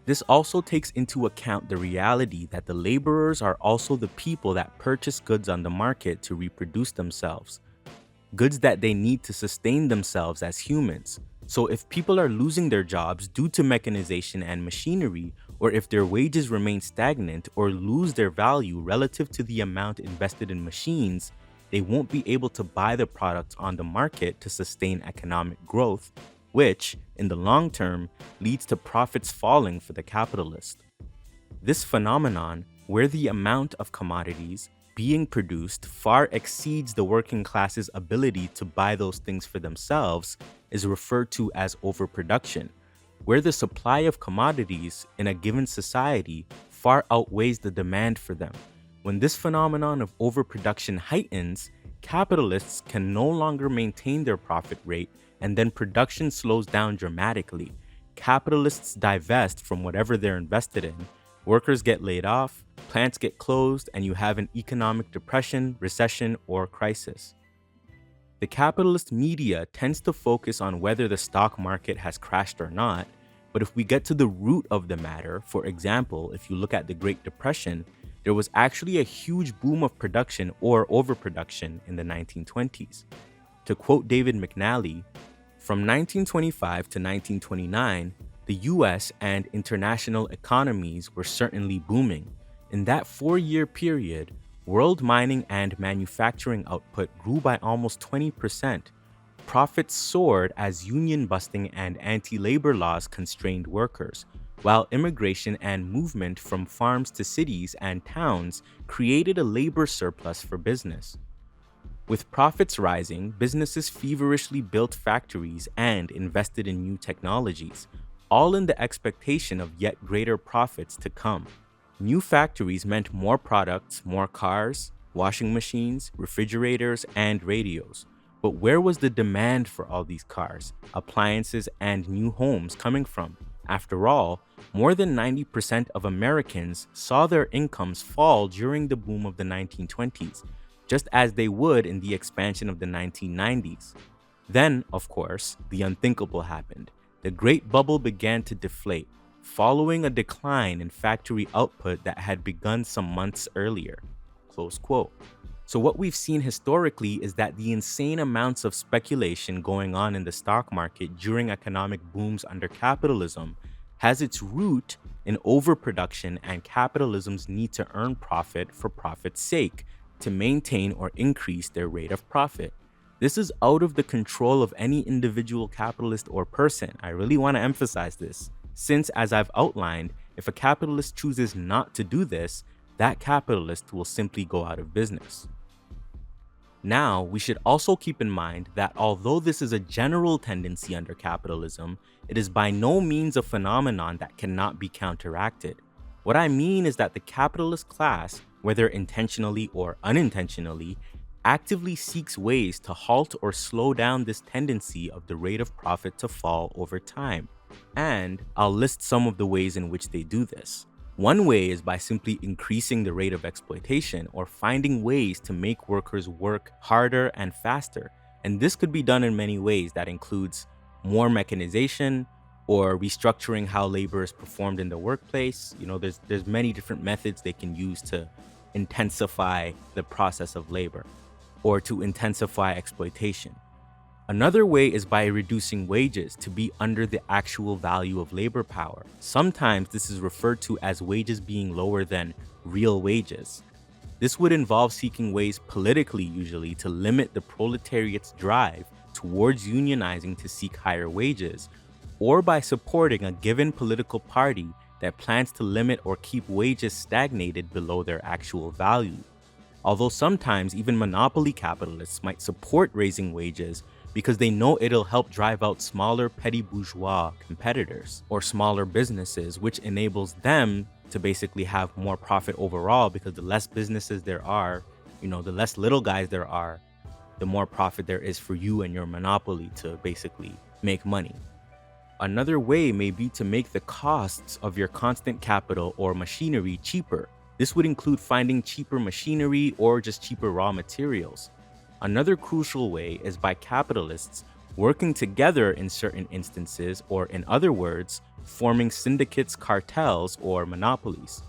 This also takes into account the reality that the laborers are also the people that purchase goods on the market to reproduce themselves, goods that they need to sustain themselves as humans. So if people are losing their jobs due to mechanization and machinery, or if their wages remain stagnant or lose their value relative to the amount invested in machines, they won't be able to buy the products on the market to sustain economic growth, which, in the long term, leads to profits falling for the capitalist. This phenomenon, where the amount of commodities being produced far exceeds the working class's ability to buy those things for themselves, is referred to as overproduction. where the supply of commodities in a given society far outweighs the demand for them. When this phenomenon of overproduction heightens, capitalists can no longer maintain their profit rate, and then production slows down dramatically. Capitalists divest from whatever they're invested in, workers get laid off, plants get closed, and you have an economic depression, recession, or crisis. The capitalist media tends to focus on whether the stock market has crashed or not, but if we get to the root of the matter, for example, if you look at the Great Depression, there was actually a huge boom of production or overproduction in the 1920s. To quote David McNally, from 1925 to 1929, the US and international economies were certainly booming. In that 4-year period, world mining and manufacturing output grew by almost 20%. Profits soared as union busting and anti-labor laws constrained workers, while immigration and movement from farms to cities and towns created a labor surplus for business. With profits rising, businesses feverishly built factories and invested in new technologies, all in the expectation of yet greater profits to come. New factories meant more products, more cars, washing machines, refrigerators, and radios. But where was the demand for all these cars, appliances, and new homes coming from? After all, more than 90% of Americans saw their incomes fall during the boom of the 1920s, just as they would in the expansion of the 1990s. Then, of course, the unthinkable happened. The Great Bubble began to deflate, following a decline in factory output that had begun some months earlier. Close quote. So what we've seen historically is that the insane amounts of speculation going on in the stock market during economic booms under capitalism has its root in overproduction and capitalism's need to earn profit for profit's sake, to maintain or increase their rate of profit. This is out of the control of any individual capitalist or person. I really want to emphasize this, since, as I've outlined, if a capitalist chooses not to do this, that capitalist will simply go out of business. Now, we should also keep in mind that although this is a general tendency under capitalism, it is by no means a phenomenon that cannot be counteracted. What I mean is that the capitalist class, whether intentionally or unintentionally, actively seeks ways to halt or slow down this tendency of the rate of profit to fall over time. And I'll list some of the ways in which they do this. One way is by simply increasing the rate of exploitation or finding ways to make workers work harder and faster. And this could be done in many ways. That includes more mechanization or restructuring how labor is performed in the workplace. There's many different methods they can use to intensify the process of labor or to intensify exploitation. Another way is by reducing wages to be under the actual value of labor power. Sometimes this is referred to as wages being lower than real wages. This would involve seeking ways politically, usually, to limit the proletariat's drive towards unionizing to seek higher wages, or by supporting a given political party that plans to limit or keep wages stagnated below their actual value. Although sometimes even monopoly capitalists might support raising wages because they know it'll help drive out smaller petty bourgeois competitors or smaller businesses, which enables them to basically have more profit overall, because the less businesses there are, the less little guys there are, the more profit there is for you and your monopoly to basically make money. Another way may be to make the costs of your constant capital or machinery cheaper. This would include finding cheaper machinery or just cheaper raw materials. Another crucial way is by capitalists working together in certain instances, or in other words, forming syndicates, cartels, or monopolies.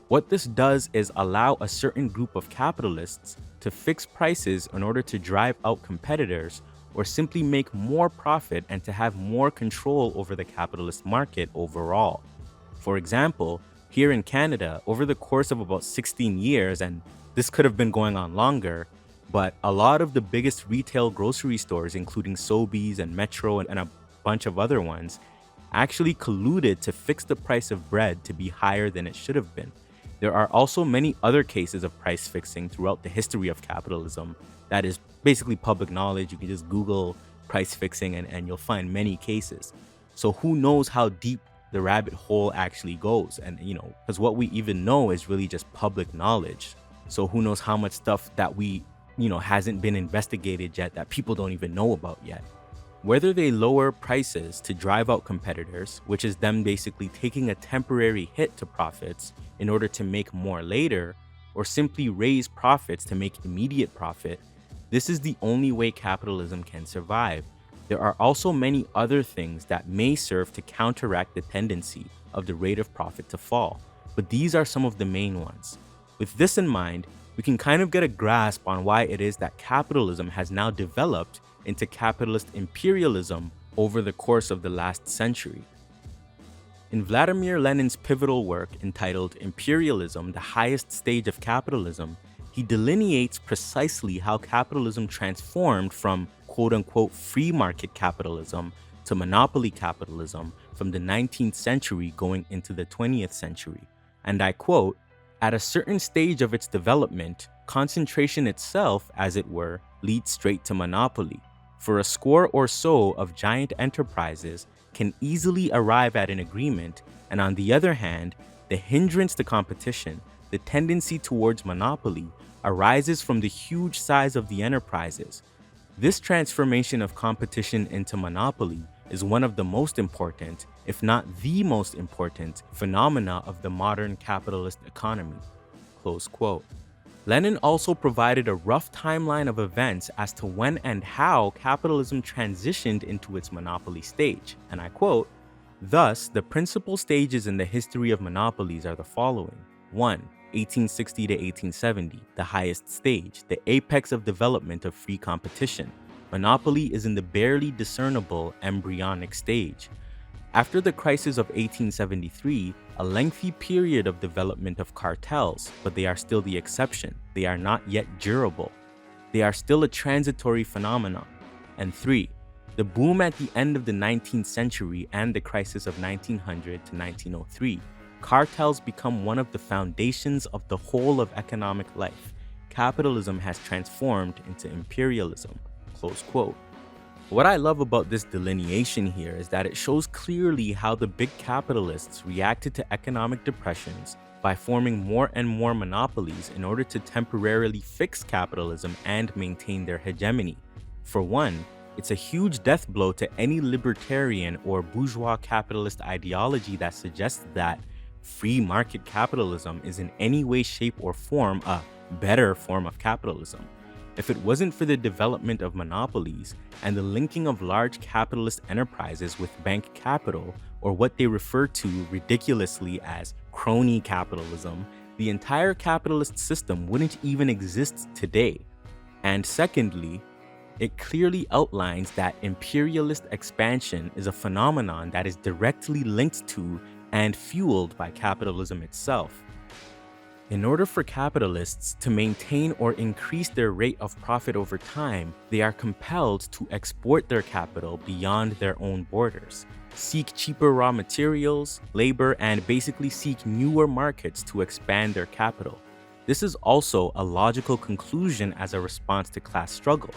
What this does is allow a certain group of capitalists to fix prices in order to drive out competitors, or simply make more profit and to have more control over the capitalist market overall. For example, here in Canada, over the course of about 16 years, and this could have been going on longer, but a lot of the biggest retail grocery stores, including Sobeys and Metro and a bunch of other ones, actually colluded to fix the price of bread to be higher than it should have been. There are also many other cases of price fixing throughout the history of capitalism that is basically public knowledge. You can just Google price fixing and you'll find many cases. So who knows how deep the rabbit hole actually goes? And, because what we even know is really just public knowledge. So who knows how much stuff that we, hasn't been investigated yet, that people don't even know about yet. Whether they lower prices to drive out competitors, which is them basically taking a temporary hit to profits in order to make more later, or simply raise profits to make immediate profit, this is the only way capitalism can survive. There are also many other things that may serve to counteract the tendency of the rate of profit to fall, but these are some of the main ones. With this in mind, we can kind of get a grasp on why it is that capitalism has now developed into capitalist imperialism over the course of the last century. In Vladimir Lenin's pivotal work entitled Imperialism, the Highest Stage of Capitalism, he delineates precisely how capitalism transformed from quote-unquote free market capitalism to monopoly capitalism from the 19th century going into the 20th century. And I quote, "At a certain stage of its development, concentration itself, as it were, leads straight to monopoly. For a score or so of giant enterprises can easily arrive at an agreement, and on the other hand, the hindrance to competition, the tendency towards monopoly, arises from the huge size of the enterprises. This transformation of competition into monopoly is one of the most important, if not the most important, phenomena of the modern capitalist economy." Close quote. Lenin also provided a rough timeline of events as to when and how capitalism transitioned into its monopoly stage, and I quote, "Thus, the principal stages in the history of monopolies are the following. 1. 1860 to 1870, the highest stage, the apex of development of free competition. Monopoly is in the barely discernible embryonic stage. After the crisis of 1873, a lengthy period of development of cartels, but they are still the exception. They are not yet durable. They are still a transitory phenomenon. And 3. The boom at the end of the 19th century and the crisis of 1900 to 1903. Cartels become one of the foundations of the whole of economic life. Capitalism has transformed into imperialism." Close quote. What I love about this delineation here is that it shows clearly how the big capitalists reacted to economic depressions by forming more and more monopolies in order to temporarily fix capitalism and maintain their hegemony. For one, it's a huge death blow to any libertarian or bourgeois capitalist ideology that suggests that free market capitalism is in any way, shape, or form a better form of capitalism. If it wasn't for the development of monopolies and the linking of large capitalist enterprises with bank capital, or what they refer to ridiculously as crony capitalism, the entire capitalist system wouldn't even exist today. And secondly, it clearly outlines that imperialist expansion is a phenomenon that is directly linked to and fueled by capitalism itself. In order for capitalists to maintain or increase their rate of profit over time, they are compelled to export their capital beyond their own borders, seek cheaper raw materials, labor, and basically seek newer markets to expand their capital. This is also a logical conclusion as a response to class struggle.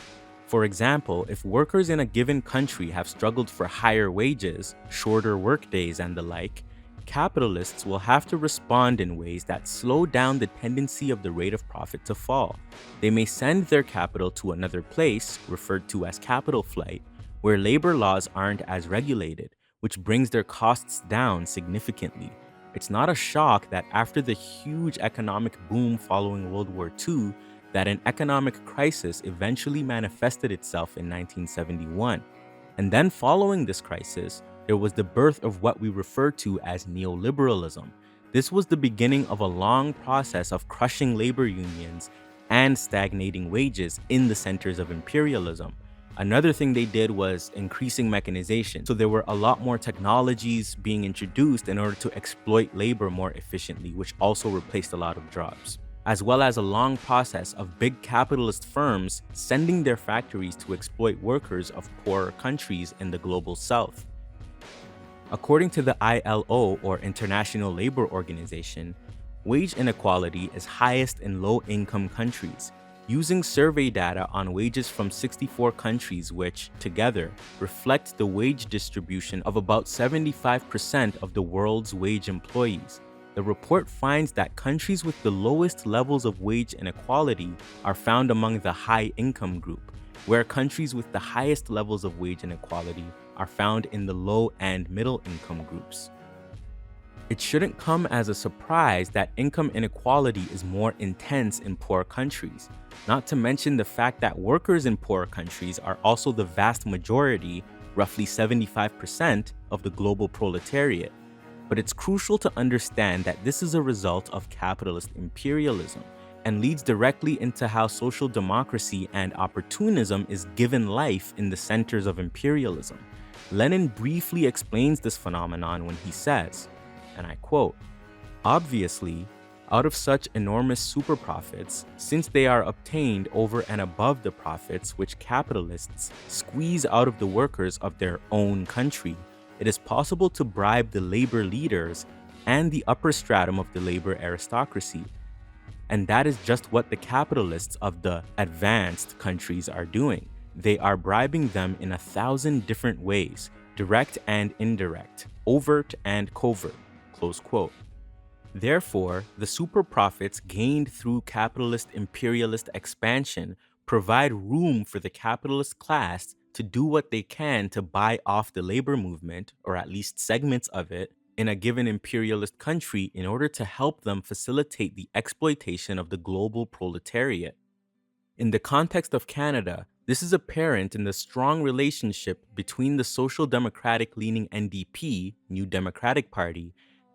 For example, if workers in a given country have struggled for higher wages, shorter workdays, and the like, capitalists will have to respond in ways that slow down the tendency of the rate of profit to fall. They may send their capital to another place, referred to as capital flight, where labor laws aren't as regulated, which brings their costs down significantly. It's not a shock that after the huge economic boom following World War II, that an economic crisis eventually manifested itself in 1971. And then following this crisis, there was the birth of what we refer to as neoliberalism. This was the beginning of a long process of crushing labor unions and stagnating wages in the centers of imperialism. Another thing they did was increasing mechanization. So there were a lot more technologies being introduced in order to exploit labor more efficiently, which also replaced a lot of jobs, as well as a long process of big capitalist firms sending their factories to exploit workers of poorer countries in the global south. According to the ILO, or International Labor Organization, wage inequality is highest in low-income countries. using survey data on wages from 64 countries, which, together, reflect the wage distribution of about 75% of the world's wage employees. The report finds that countries with the lowest levels of wage inequality are found among the high-income group, where countries with the highest levels of wage inequality are found in the low and middle-income groups. It shouldn't come as a surprise that income inequality is more intense in poor countries, not to mention the fact that workers in poor countries are also the vast majority, roughly 75%, of the global proletariat. But it's crucial to understand that this is a result of capitalist imperialism and leads directly into how social democracy and opportunism is given life in the centers of imperialism. Lenin briefly explains this phenomenon when he says, and I quote, "Obviously, out of such enormous super profits, since they are obtained over and above the profits which capitalists squeeze out of the workers of their own country, it is possible to bribe the labor leaders and the upper stratum of the labor aristocracy. And that is just what the capitalists of the advanced countries are doing. They are bribing them in 1,000 different ways, direct and indirect, overt and covert." Close quote. Therefore, the super profits gained through capitalist-imperialist expansion provide room for the capitalist class to do what they can to buy off the labor movement, or at least segments of it, in a given imperialist country in order to help them facilitate the exploitation of the global proletariat. In the context of Canada, this is apparent in the strong relationship between the social democratic-leaning NDP, New Democratic Party,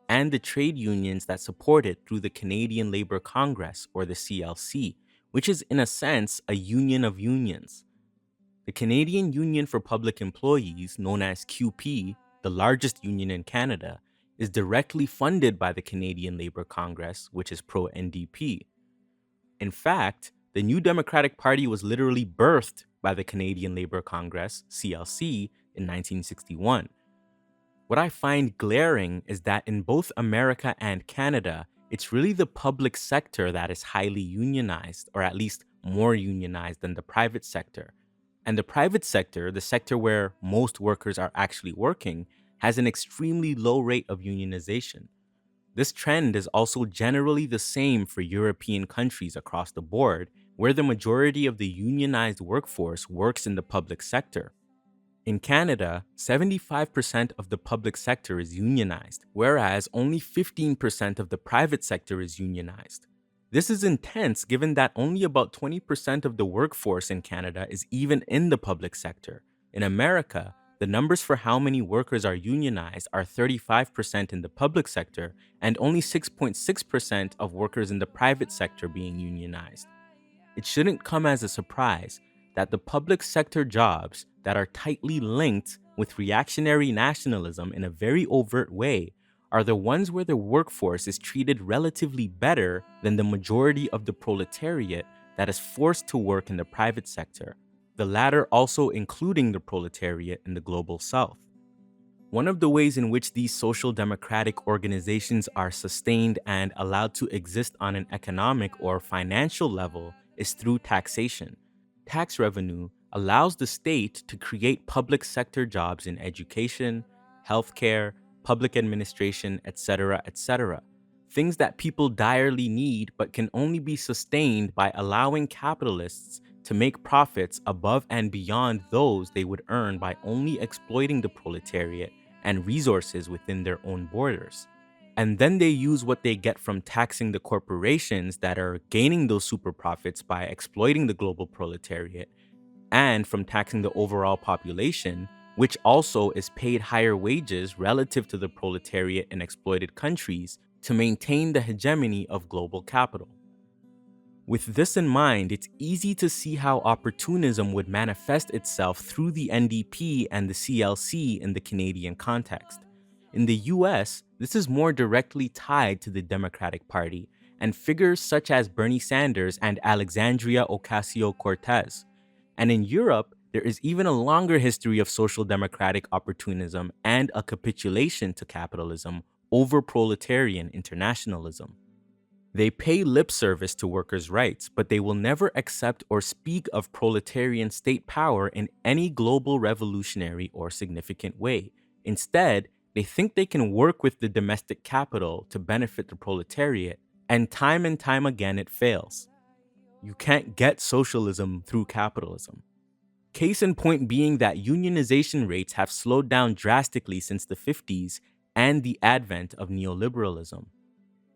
and the trade unions that support it through the Canadian Labour Congress, or the CLC, which is in a sense a union of unions. The Canadian Union for Public Employees, known as QP, the largest union in Canada, is directly funded by the Canadian Labour Congress, which is pro-NDP. In fact, the New Democratic Party was literally birthed by the Canadian Labour Congress, CLC, in 1961. What I find glaring is that in both America and Canada, it's really the public sector that is highly unionized, or at least more unionized than the private sector. And the private sector, the sector where most workers are actually working, has an extremely low rate of unionization. This trend is also generally the same for European countries across the board, where the majority of the unionized workforce works in the public sector. In Canada, 75% of the public sector is unionized, whereas only 15% of the private sector is unionized. This is intense given that only about 20% of the workforce in Canada is even in the public sector. In America, the numbers for how many workers are unionized are 35% in the public sector and only 6.6% of workers in the private sector being unionized. It shouldn't come as a surprise that the public sector jobs that are tightly linked with reactionary nationalism in a very overt way are the ones where the workforce is treated relatively better than the majority of the proletariat that is forced to work in the private sector, the latter also including the proletariat in the global south. One of the ways in which these social democratic organizations are sustained and allowed to exist on an economic or financial level is through taxation. Tax revenue allows the state to create public sector jobs in education, healthcare, public administration, etc., etc. Things that people direly need but can only be sustained by allowing capitalists to make profits above and beyond those they would earn by only exploiting the proletariat and resources within their own borders. And then they use what they get from taxing the corporations that are gaining those super profits by exploiting the global proletariat, and from taxing the overall population, which also is paid higher wages relative to the proletariat in exploited countries to maintain the hegemony of global capital. With this in mind, it's easy to see how opportunism would manifest itself through the NDP and the CLC in the Canadian context. In the US, this is more directly tied to the Democratic Party and figures such as Bernie Sanders and Alexandria Ocasio-Cortez. And in Europe, there is even a longer history of social democratic opportunism and a capitulation to capitalism over proletarian internationalism. They pay lip service to workers' rights, but they will never accept or speak of proletarian state power in any global revolutionary or significant way. Instead, they think they can work with the domestic capital to benefit the proletariat, and time again it fails. You can't get socialism through capitalism. Case in point being that unionization rates have slowed down drastically since the 50s and the advent of neoliberalism.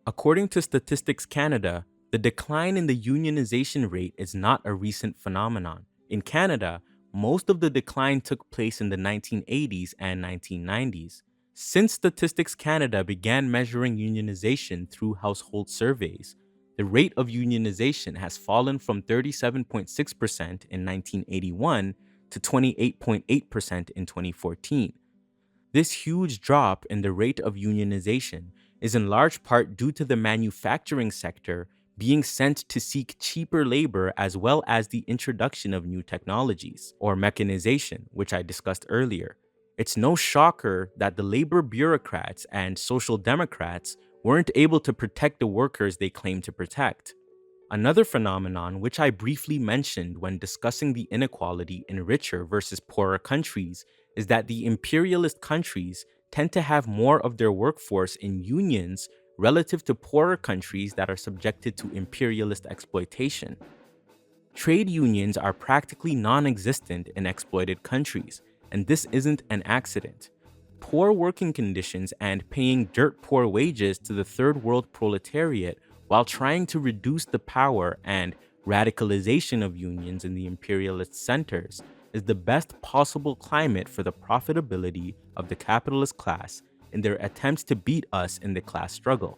According to Statistics Canada, the decline in the unionization rate is not a recent phenomenon. In Canada, most of the decline took place in the 1980s and 1990s. Since Statistics Canada began measuring unionization through household surveys, the rate of unionization has fallen from 37.6% in 1981 to 28.8% in 2014. This huge drop in the rate of unionization is in large part due to the manufacturing sector being sent to seek cheaper labor, as well as the introduction of new technologies, or mechanization, which I discussed earlier. It's no shocker that the labor bureaucrats and social democrats weren't able to protect the workers they claim to protect. Another phenomenon, which I briefly mentioned when discussing the inequality in richer versus poorer countries, is that the imperialist countries tend to have more of their workforce in unions relative to poorer countries that are subjected to imperialist exploitation. Trade unions are practically non-existent in exploited countries, and this isn't an accident. Poor working conditions and paying dirt poor wages to the third world proletariat while trying to reduce the power and radicalization of unions in the imperialist centers is the best possible climate for the profitability of the capitalist class in their attempts to beat us in the class struggle.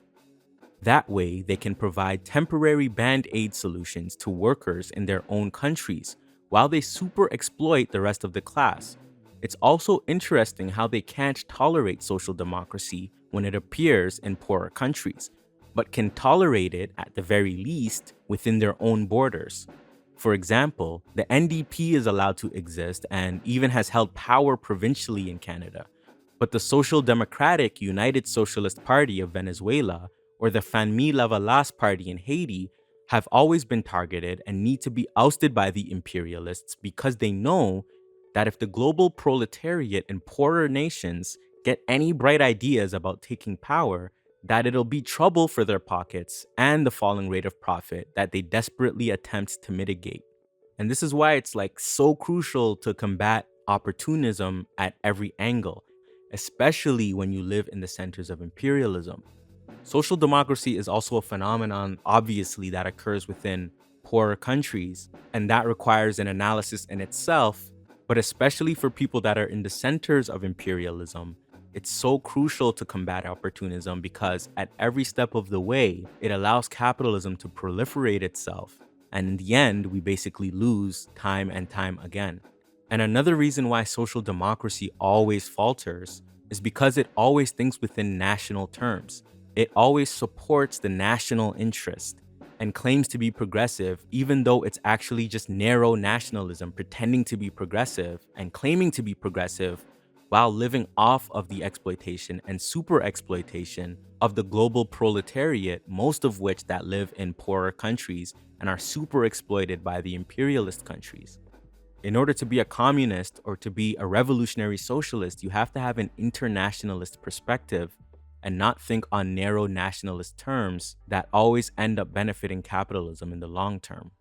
That way, they can provide temporary band-aid solutions to workers in their own countries while they super exploit the rest of the class. It's also interesting how they can't tolerate social democracy when it appears in poorer countries, but can tolerate it at the very least within their own borders. For example, the NDP is allowed to exist and even has held power provincially in Canada, but the Social Democratic United Socialist Party of Venezuela or the Famille Lavalas Party in Haiti have always been targeted and need to be ousted by the imperialists because they know that if the global proletariat in poorer nations get any bright ideas about taking power, that it'll be trouble for their pockets and the falling rate of profit that they desperately attempt to mitigate. And this is why it's so crucial to combat opportunism at every angle, especially when you live in the centers of imperialism. Social democracy is also a phenomenon, obviously, that occurs within poorer countries, and that requires an analysis in itself, but especially for people that are in the centers of imperialism, it's so crucial to combat opportunism because at every step of the way, it allows capitalism to proliferate itself. And in the end, we basically lose time and time again. And another reason why social democracy always falters is because it always thinks within national terms. It always supports the national interest and claims to be progressive, even though it's actually just narrow nationalism pretending to be progressive and claiming to be progressive while living off of the exploitation and super exploitation of the global proletariat, most of which that live in poorer countries and are super exploited by the imperialist countries. In order to be a communist or to be a revolutionary socialist, you have to have an internationalist perspective and not think on narrow nationalist terms that always end up benefiting capitalism in the long term.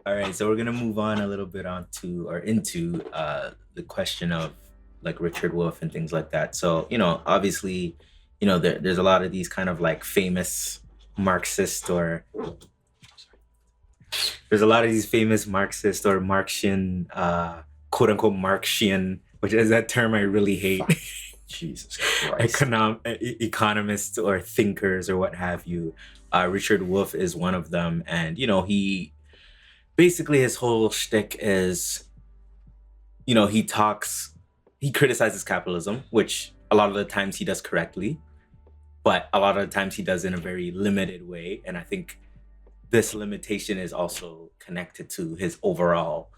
All right, so we're gonna move on a little bit into the question of Richard Wolff and things like that. So obviously, there's a lot of these kind of famous Marxist or there's a lot of these famous Marxist or Marxian, quote unquote Marxian, which is that term I really hate. Jesus Christ. Economists or thinkers or what have you. Richard Wolff is one of them, and he basically his whole shtick is, he criticizes capitalism, which a lot of the times he does correctly, but a lot of the times he does in a very limited way, and I think this limitation is also connected to his overall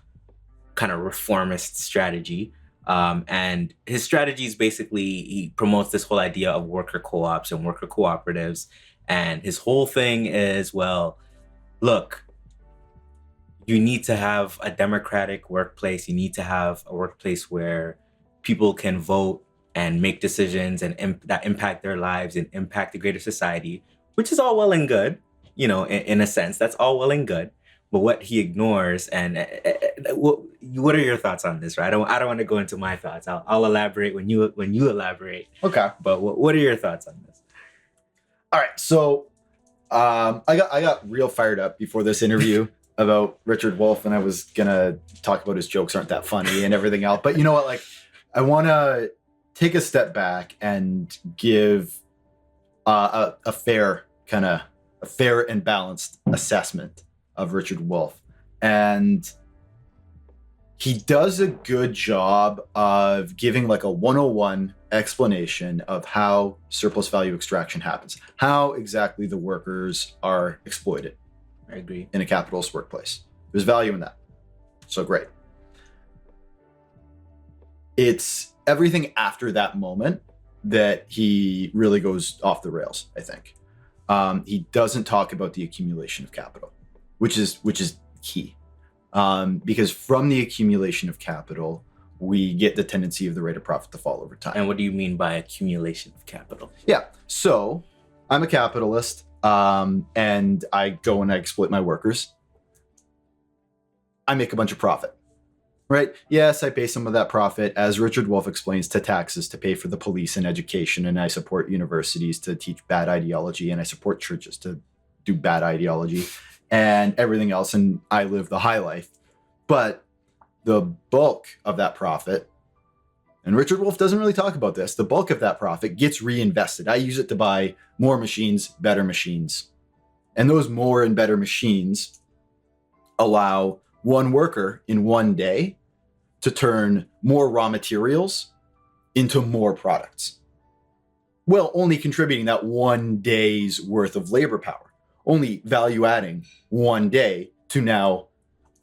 kind of reformist strategy. And his strategy is basically, he promotes this whole idea of worker co-ops and worker cooperatives. And his whole thing is, well, look, you need to have a democratic workplace. You need to have a workplace where people can vote and make decisions and that impact their lives and impact the greater society, which is all well and good, in a sense. That's all well and good. But what he ignores, and what are your thoughts on this? Right? I don't want to go into my thoughts. I'll elaborate when you elaborate. Okay. But what are your thoughts on this? All right. So I got real fired up before this interview about Richard Wolff, and I was gonna talk about his jokes aren't that funny and everything else. But you know what? Like, I want to take a step back and give a fair and balanced assessment of Richard Wolff. And he does a good job of giving like a 101 explanation of how surplus value extraction happens, how exactly the workers are exploited. I agree. In a capitalist workplace. There's value in that. So great. It's everything after that moment that he really goes off the rails, I think. He doesn't talk about the accumulation of capital, which is key. Because from the accumulation of capital, we get the tendency of the rate of profit to fall over time. And what do you mean by accumulation of capital? Yeah. So I'm a capitalist, and I go and I exploit my workers. I make a bunch of profit, right? Yes, I pay some of that profit, as Richard Wolff explains, to taxes to pay for the police and education, and I support universities to teach bad ideology, and I support churches to do bad ideology and everything else, and I live the high life. But the bulk of that profit, and Richard Wolff doesn't really talk about this, the bulk of that profit gets reinvested. I use it to buy more machines, better machines. And those more and better machines allow one worker in one day to turn more raw materials into more products. Well, only contributing that one day's worth of labor power, only value adding one day to now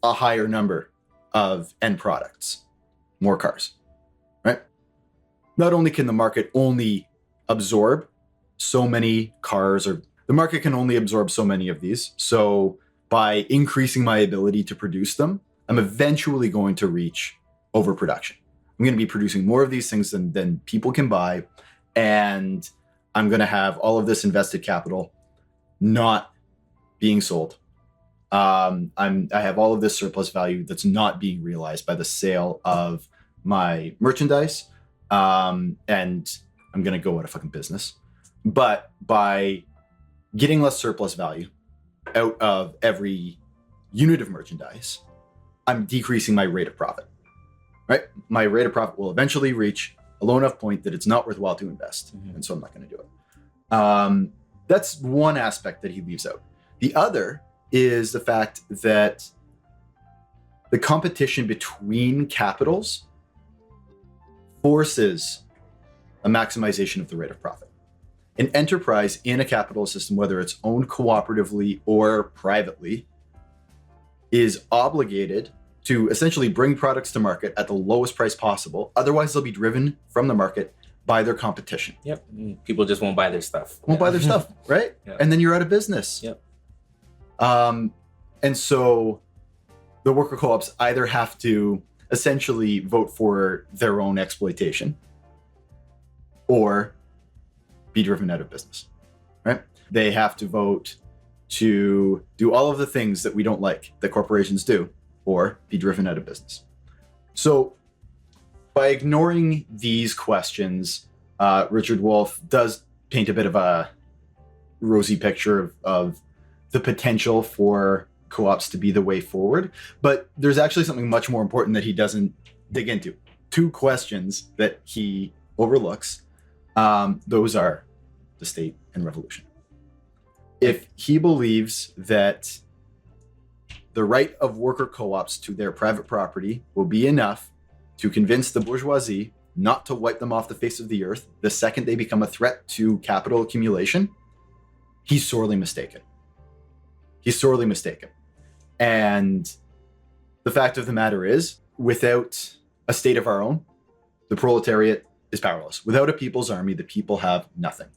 a higher number of end products, more cars, right? Not only can the market only absorb so many cars, or the market can only absorb so many of these. So by increasing my ability to produce them, I'm eventually going to reach overproduction. I'm going to be producing more of these things than people can buy. And I'm going to have all of this invested capital not being sold. I have all of this surplus value that's not being realized by the sale of my merchandise. And I'm going to go out of fucking business. But by getting less surplus value out of every unit of merchandise, I'm decreasing my rate of profit, right? My rate of profit will eventually reach a low enough point that it's not worthwhile to invest. Mm-hmm. And so I'm not going to do it. That's one aspect that he leaves out. The other is the fact that the competition between capitals forces a maximization of the rate of profit. An enterprise in a capitalist system, whether it's owned cooperatively or privately, is obligated to essentially bring products to market at the lowest price possible. Otherwise, they'll be driven from the market by their competition. Yep. People just won't buy their stuff. Won't buy their stuff, right? Yep. And then you're out of business. Yep. And so the worker co-ops either have to essentially vote for their own exploitation or be driven out of business, right? They have to vote to do all of the things that we don't like that corporations do, or be driven out of business. So by ignoring these questions, Richard Wolff does paint a bit of a rosy picture of the potential for co-ops to be the way forward. But there's actually something much more important that he doesn't dig into. Two questions that he overlooks. Those are the state and revolution. If he believes that the right of worker co-ops to their private property will be enough to convince the bourgeoisie not to wipe them off the face of the earth the second they become a threat to capital accumulation, he's sorely mistaken. He's sorely mistaken. And the fact of the matter is, without a state of our own, the proletariat is powerless. Without a people's army, the people have nothing.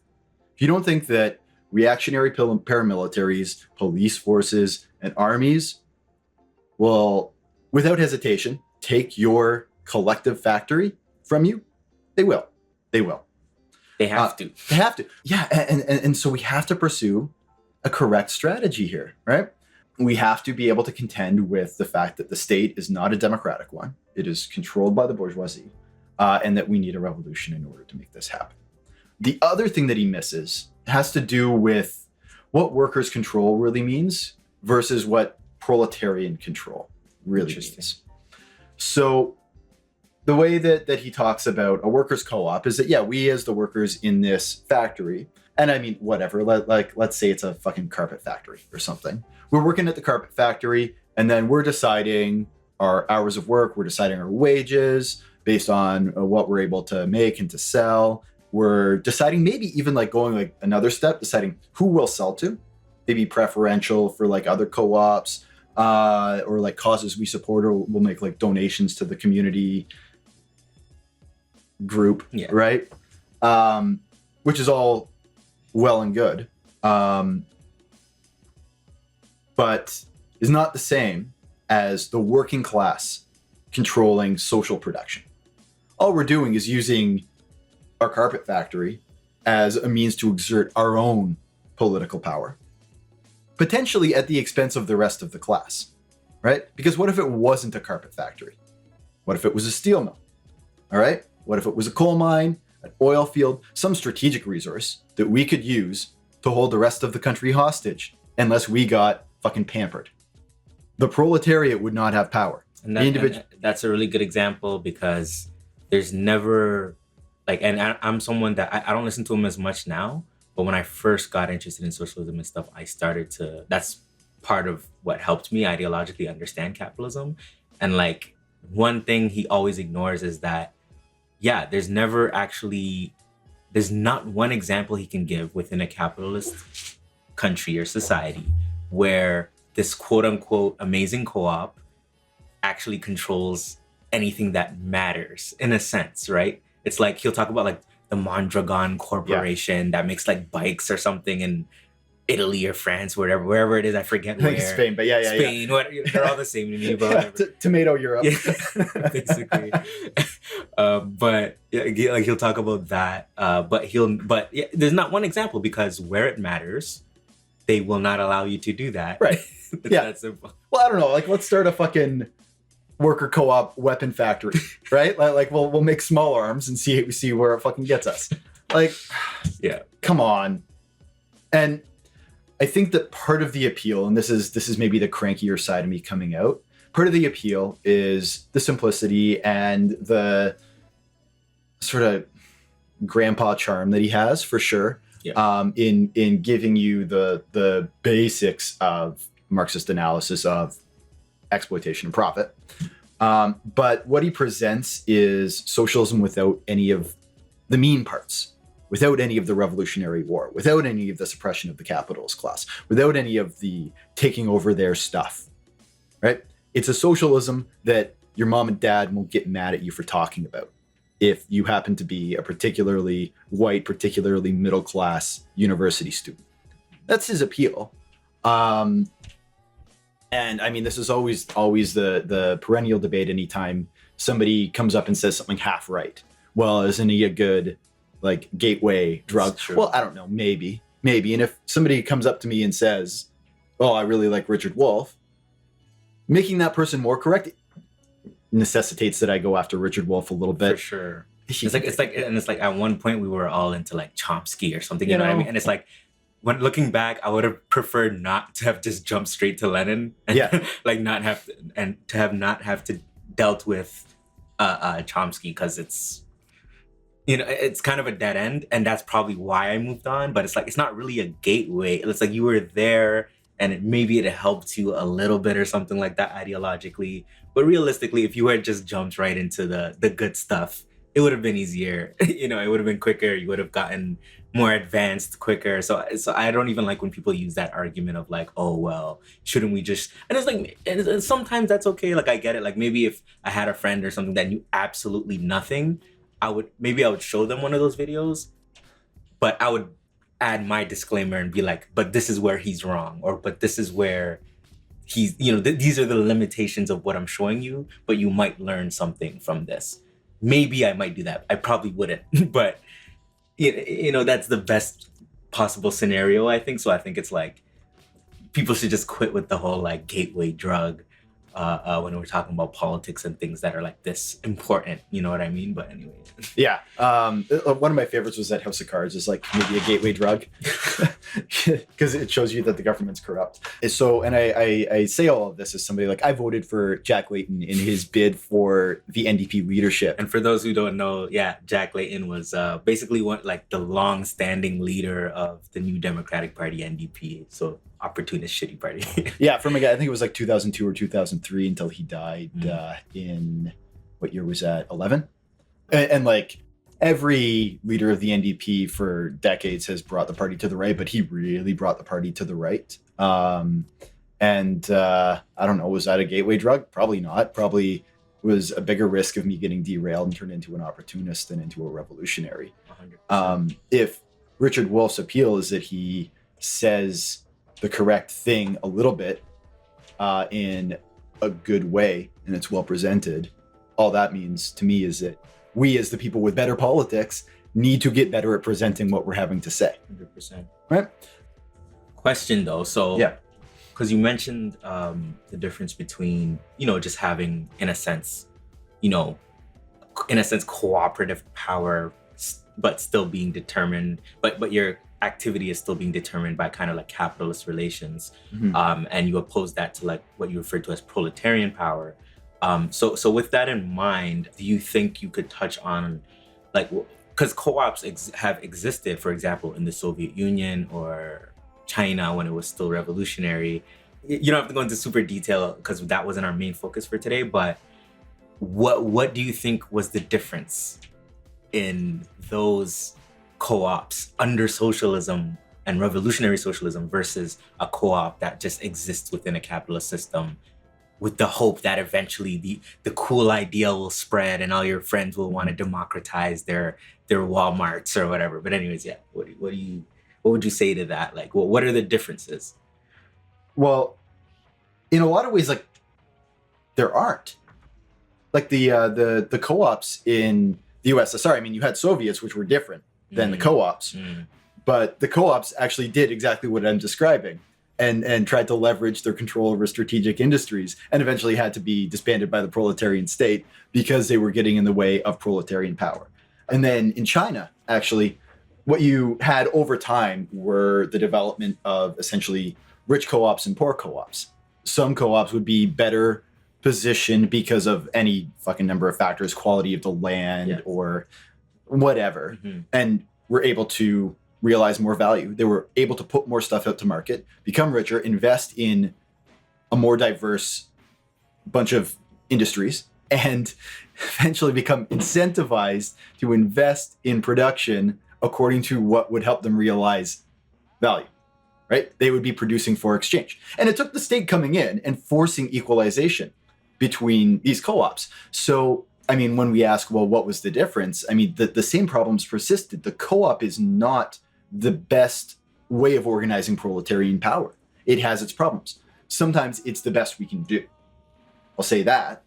If you don't think that reactionary paramilitaries, police forces, and armies will, without hesitation, take your collective factory from you, they will. They will. They have to. They have to. Yeah, and so we have to pursue a correct strategy here, right? We have to be able to contend with the fact that the state is not a democratic one. It is controlled by the bourgeoisie, and that we need a revolution in order to make this happen. The other thing that he misses has to do with what workers' control really means versus what proletarian control really means. So the way that he talks about a workers' co-op is that, yeah, we as the workers in this factory, and I mean, whatever, let's say it's a fucking carpet factory or something. We're working at the carpet factory, and then we're deciding our hours of work, we're deciding our wages based on what we're able to make and to sell. We're deciding, maybe even like going like another step, deciding who we'll sell to, maybe preferential for like other co-ops, or like causes we support, or we'll make like donations to the community group, right? Which is all well and good, but is not the same as the working class controlling social production. All we're doing is using our carpet factory as a means to exert our own political power, potentially at the expense of the rest of the class, right? Because what if it wasn't a carpet factory? What if it was a steel mill? All right? What if it was a coal mine, an oil field, some strategic resource that we could use to hold the rest of the country hostage unless we got fucking pampered? The proletariat would not have power. And that's a really good example, because there's never like, and I'm someone that I don't listen to him as much now, but when I first got interested in socialism and stuff, I started to, that's part of what helped me ideologically understand capitalism. And like, one thing he always ignores is that, yeah, there's not one example he can give within a capitalist country or society where this quote unquote amazing co-op actually controls anything that matters in a sense, right? It's like he'll talk about like the Mondragon Corporation that makes like bikes or something in Italy or France, wherever it is, I forget where. I think it's Spain, but yeah. Spain, they're all the same to me, but tomato Europe. Yeah, basically. But yeah, like he'll talk about that, but there's not one example, because where it matters, they will not allow you to do that. Right. It's that simple. Well, I don't know. Like, let's start a fucking worker co-op weapon factory, right? Like we'll make small arms and see where it fucking gets us. Like, yeah, come on. And I think that part of the appeal, and this is maybe the crankier side of me coming out, part of the appeal is the simplicity and the sort of grandpa charm that he has, for sure. Yeah. In giving you the basics of Marxist analysis of exploitation and profit. But what he presents is socialism without any of the mean parts, without any of the Revolutionary War, without any of the suppression of the capitalist class, without any of the taking over their stuff, right? It's a socialism that your mom and dad won't get mad at you for talking about if you happen to be a particularly white, particularly middle-class university student. That's his appeal. And I mean, this is always the perennial debate anytime somebody comes up and says something half right. Well, isn't he a good like gateway drug? Well, I don't know, maybe. And if somebody comes up to me and says, "Oh, I really like Richard Wolff," making that person more correct necessitates that I go after Richard Wolff a little bit. For sure. It's like at one point we were all into like Chomsky or something, you know what I mean? And it's like, when looking back, I would have preferred not to have just jumped straight to Lenin, and like not have to dealt with Chomsky, because it's, you know, it's kind of a dead end, and that's probably why I moved on. But it's like, it's not really a gateway. It's like you were there, and maybe it helped you a little bit or something like that ideologically. But realistically, if you had just jumped right into the good stuff, it would have been easier. You know, it would have been quicker. You would have gotten more advanced quicker. So I don't even like when people use that argument of like, oh well, shouldn't we just, and it's like, and sometimes that's okay, like I get it, like maybe if I had a friend or something that knew absolutely nothing, I would show them one of those videos, but I would add my disclaimer and be like, but this is where he's wrong, or but this is where he's, these are the limitations of what I'm showing you, but you might learn something from this. Maybe I might do that. I probably wouldn't, but that's the best possible scenario, I think. So I think it's like people should just quit with the whole like gateway drug when we're talking about politics and things that are like this important, you know what I mean? But anyway. Yeah. One of my favorites was that House of Cards is like maybe a gateway drug because it shows you that the government's corrupt. So, and I say all of this as somebody like I voted for Jack Layton in his bid for the NDP leadership. And for those who don't know, yeah, Jack Layton was basically the long-standing leader of the New Democratic Party, NDP. So opportunist shitty party. Yeah, from a guy, I think it was like 2002 or 2003 until he died in, what year was that, 11? And like every leader of the NDP for decades has brought the party to the right, but he really brought the party to the right. I don't know, was that a gateway drug? Probably not. Probably was a bigger risk of me getting derailed and turned into an opportunist than into a revolutionary. 100%. If Richard Wolff's appeal is that he says the correct thing a little bit in a good way and it's well presented, all that means to me is that we as the people with better politics need to get better at presenting what we're having to say. 100%. Right? Question though, so yeah, because you mentioned the difference between, just having, in a sense, cooperative power, but still being determined, but your activity is still being determined by kind of like capitalist relations. Mm-hmm. And you oppose that to like what you refer to as proletarian power. So with that in mind, do you think you could touch on like, because co-ops have existed, for example, in the Soviet Union or China when it was still revolutionary? You don't have to go into super detail because that wasn't our main focus for today, but what do you think was the difference in those co-ops under socialism and revolutionary socialism versus a co-op that just exists within a capitalist system with the hope that eventually the cool idea will spread and all your friends will want to democratize their Walmarts or whatever? But anyways, yeah, what would you say to that? Like, what are the differences? Well, in a lot of ways, like there aren't. Like the co-ops in the USSR, I mean, you had Soviets, which were different than the co-ops, but the co-ops actually did exactly what I'm describing and tried to leverage their control over strategic industries and eventually had to be disbanded by the proletarian state because they were getting in the way of proletarian power. And then in China, actually, what you had over time were the development of essentially rich co-ops and poor co-ops. Some co-ops would be better positioned because of any fucking number of factors, quality of the land or whatever, and were able to realize more value. They were able to put more stuff out to market, become richer, invest in a more diverse bunch of industries, and eventually become incentivized to invest in production according to what would help them realize value, right? They would be producing for exchange. And it took the state coming in and forcing equalization between these co-ops. So, I mean, when we ask, well, what was the difference? I mean, the same problems persisted. The co-op is not the best way of organizing proletarian power. It has its problems. Sometimes it's the best we can do. I'll say that.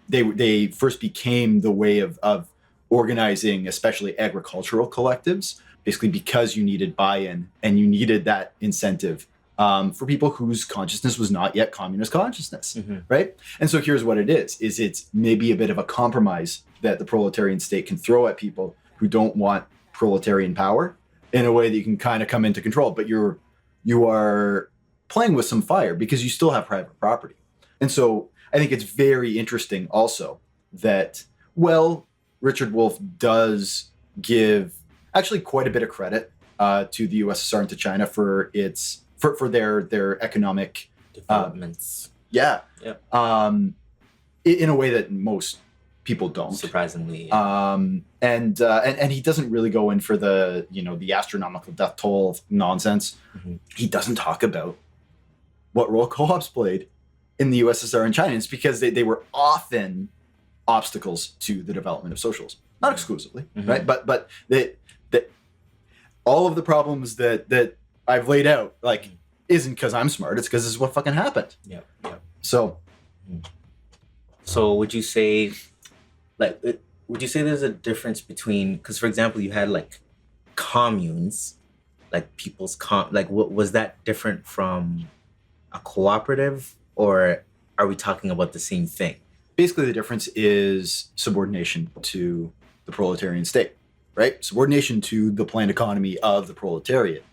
They first became the way of organizing, especially agricultural collectives, basically because you needed buy-in and you needed that incentive for people whose consciousness was not yet communist consciousness, right? And so here's what it is it's maybe a bit of a compromise that the proletarian state can throw at people who don't want proletarian power in a way that you can kind of come into control, but you are playing with some fire because you still have private property. And so I think it's very interesting also that, well, Richard Wolff does give actually quite a bit of credit to the USSR and to China for its for their economic developments. In a way that most people don't. Surprisingly. Yeah. And he doesn't really go in for the, the astronomical death toll nonsense. Mm-hmm. He doesn't talk about what role co-ops played in the USSR and China. It's because they were often obstacles to the development of socialism. Not exclusively, mm-hmm. right? But that all of the problems that I've laid out, like, isn't because I'm smart. It's because this is what fucking happened. Yep. So would you say, there's a difference between, because for example, you had like communes, like people's what was that different from a cooperative, or are we talking about the same thing? Basically, the difference is subordination to the proletarian state, right? Subordination to the planned economy of the proletariat.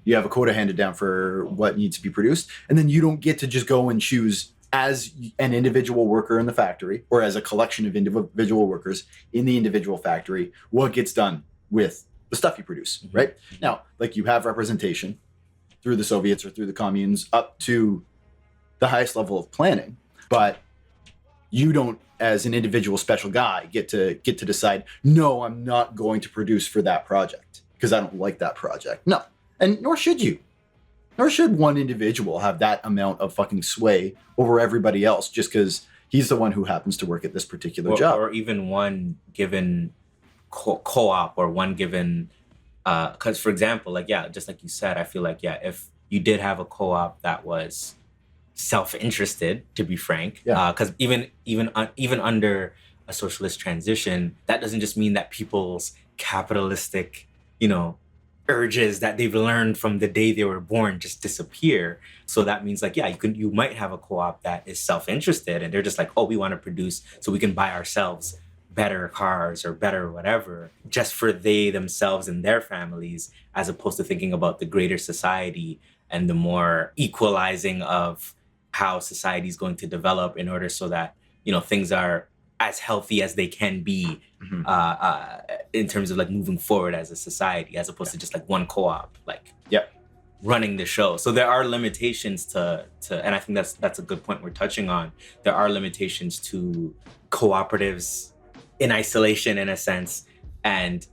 You have a quota handed down for what needs to be produced, and then you don't get to just go and choose as an individual worker in the factory or as a collection of individual workers in the individual factory what gets done with the stuff you produce, mm-hmm. right? Now, like, you have representation through the Soviets or through the communes up to the highest level of planning, but you don't, as an individual special guy, get to decide, no, I'm not going to produce for that project because I don't like that project. No. And nor should you. Nor should one individual have that amount of fucking sway over everybody else just because he's the one who happens to work at this particular job. Or even one given co-op or one given, because for example, just like you said, I feel like, if you did have a co-op that was self-interested, to be frank, because even under a socialist transition, that doesn't just mean that people's capitalistic, urges that they've learned from the day they were born just disappear. So that means you might have a co-op that is self-interested and they're just like, oh, we want to produce so we can buy ourselves better cars or better whatever, just for they themselves and their families, as opposed to thinking about the greater society and the more equalizing of how society is going to develop in order so that, things are as healthy as they can be, mm-hmm. In terms of moving forward as a society, as opposed to just one co-op running the show. So there are limitations to and I think that's a good point we're touching on. There are limitations to cooperatives in isolation, in a sense, and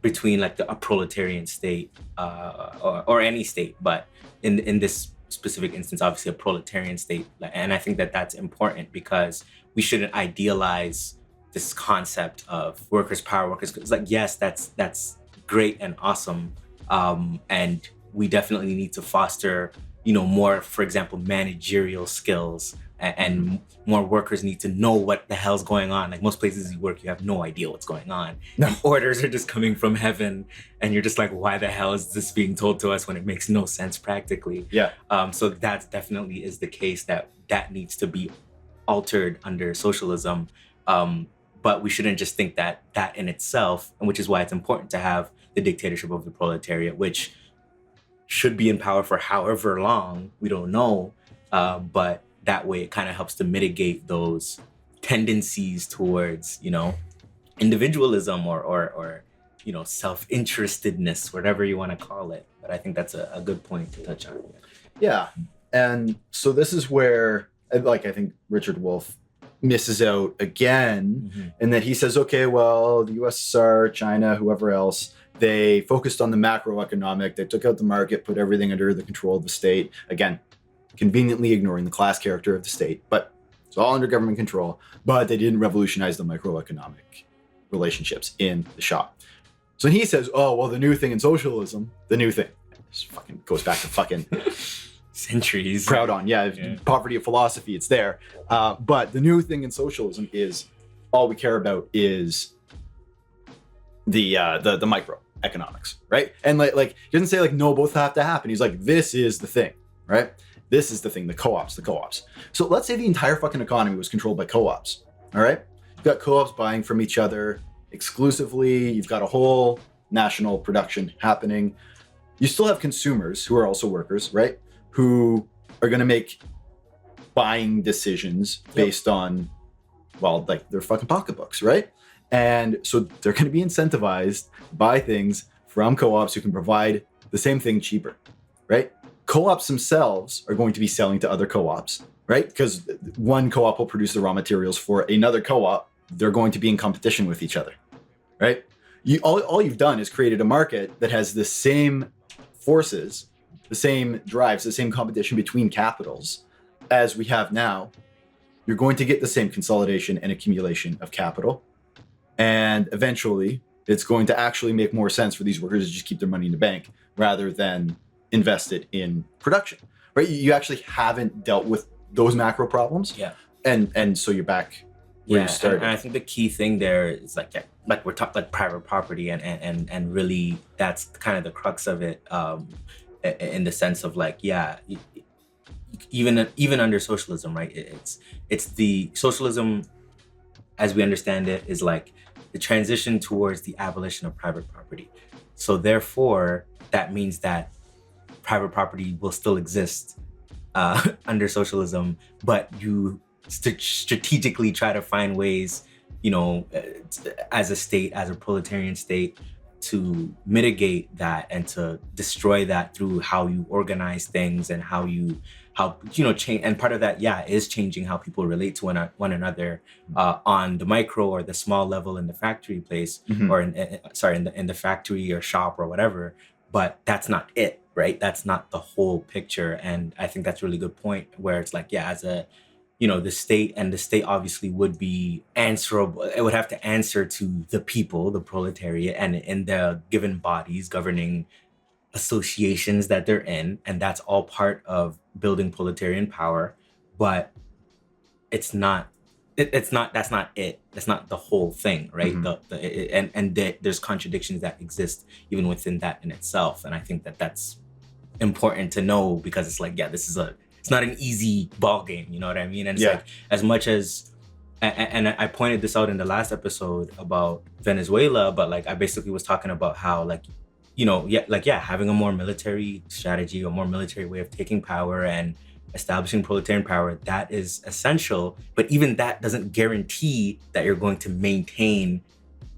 between a proletarian state or any state, but in this specific instance, obviously a proletarian state. And I think that's important because we shouldn't idealize this concept of workers' power, workers. It's yes, that's great and awesome. And we definitely need to foster, more, for example, managerial skills, and more workers need to know what the hell's going on. Most places you work, you have no idea what's going on. No. And orders are just coming from heaven, and you're just like, why the hell is this being told to us when it makes no sense practically? Yeah. So that definitely is the case that needs to be altered under socialism. But we shouldn't just think that in itself, and which is why it's important to have the dictatorship of the proletariat, which should be in power for however long, we don't know. But that way it kind of helps to mitigate those tendencies towards, individualism or self-interestedness, whatever you want to call it. But I think that's a good point to touch on. Yeah. And so this is where, I think Richard Wolff misses out again, mm-hmm. in that he says, okay, well, the USSR, China, whoever else, they focused on the macroeconomic, they took out the market, put everything under the control of the state. Again, conveniently ignoring the class character of the state, but it's all under government control, but they didn't revolutionize the microeconomic relationships in the shop. So he says, oh, well, the new thing in socialism, the new thing, this fucking goes back to fucking centuries. Proud on, poverty of philosophy, it's there. But the new thing in socialism is all we care about is the microeconomics, right? And he doesn't say no, both have to happen. He's like, this is the thing, right? This is the thing, the co-ops. So let's say the entire fucking economy was controlled by co-ops, all right? You've got co-ops buying from each other exclusively. You've got a whole national production happening. You still have consumers who are also workers, right? Who are going to make buying decisions based on, their fucking pocketbooks, right? And so they're going to be incentivized to buy things from co-ops who can provide the same thing cheaper, right? Co-ops themselves are going to be selling to other co-ops, right? Because one co-op will produce the raw materials for another co-op they're going to be in competition with each other, right? All you've done is created a market that has the same forces, the same drives, the same competition between capitals as we have now. You're going to get the same consolidation and accumulation of capital. And eventually, it's going to actually make more sense for these workers to just keep their money in the bank rather than invest it in production, right? You actually haven't dealt with those macro problems. Yeah. And so you're back where you started. And I think the key thing there is like we're talking like private property and really that's kind of the crux of it, in the sense of like, even under socialism, right? It's the socialism as we understand it is like the transition towards the abolition of private property. So therefore, that means that private property will still exist under socialism, but you strategically try to find ways, as a state, as a proletarian state, to mitigate that and to destroy that through how you organize things and how change. And part of that, is changing how people relate to one another on the micro or the small level in the factory place, or in the factory or shop or whatever. But that's not it, right? That's not the whole picture. And I think that's a really good point where it's like, as a, the state obviously would be answerable. It would have to answer to the people, the proletariat, and in the given bodies governing associations that they're in. And that's all part of building proletarian power. But that's not it. That's not the whole thing, right? There's contradictions that exist even within that in itself. And I think that's important to know, because it's like, it's not an easy ball game, you know what I mean? And it's like, as much as, and I pointed this out in the last episode about Venezuela, but like I basically was talking about how having a more military strategy, a more military way of taking power and establishing proletarian power, that is essential. But even that doesn't guarantee that you're going to maintain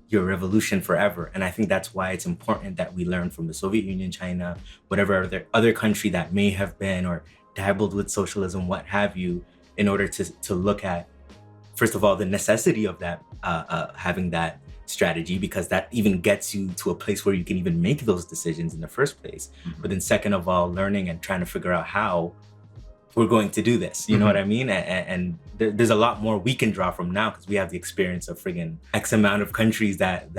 your revolution forever. And I think that's why it's important that we learn from the Soviet Union, China, whatever other country that may have been or dabbled with socialism, what have you, in order to look at, first of all, the necessity of that, having that strategy, because that even gets you to a place where you can even make those decisions in the first place. But then second of all, learning and trying to figure out how we're going to do this, you know what I mean? And there's a lot more we can draw from now, because we have the experience of friggin' X amount of countries that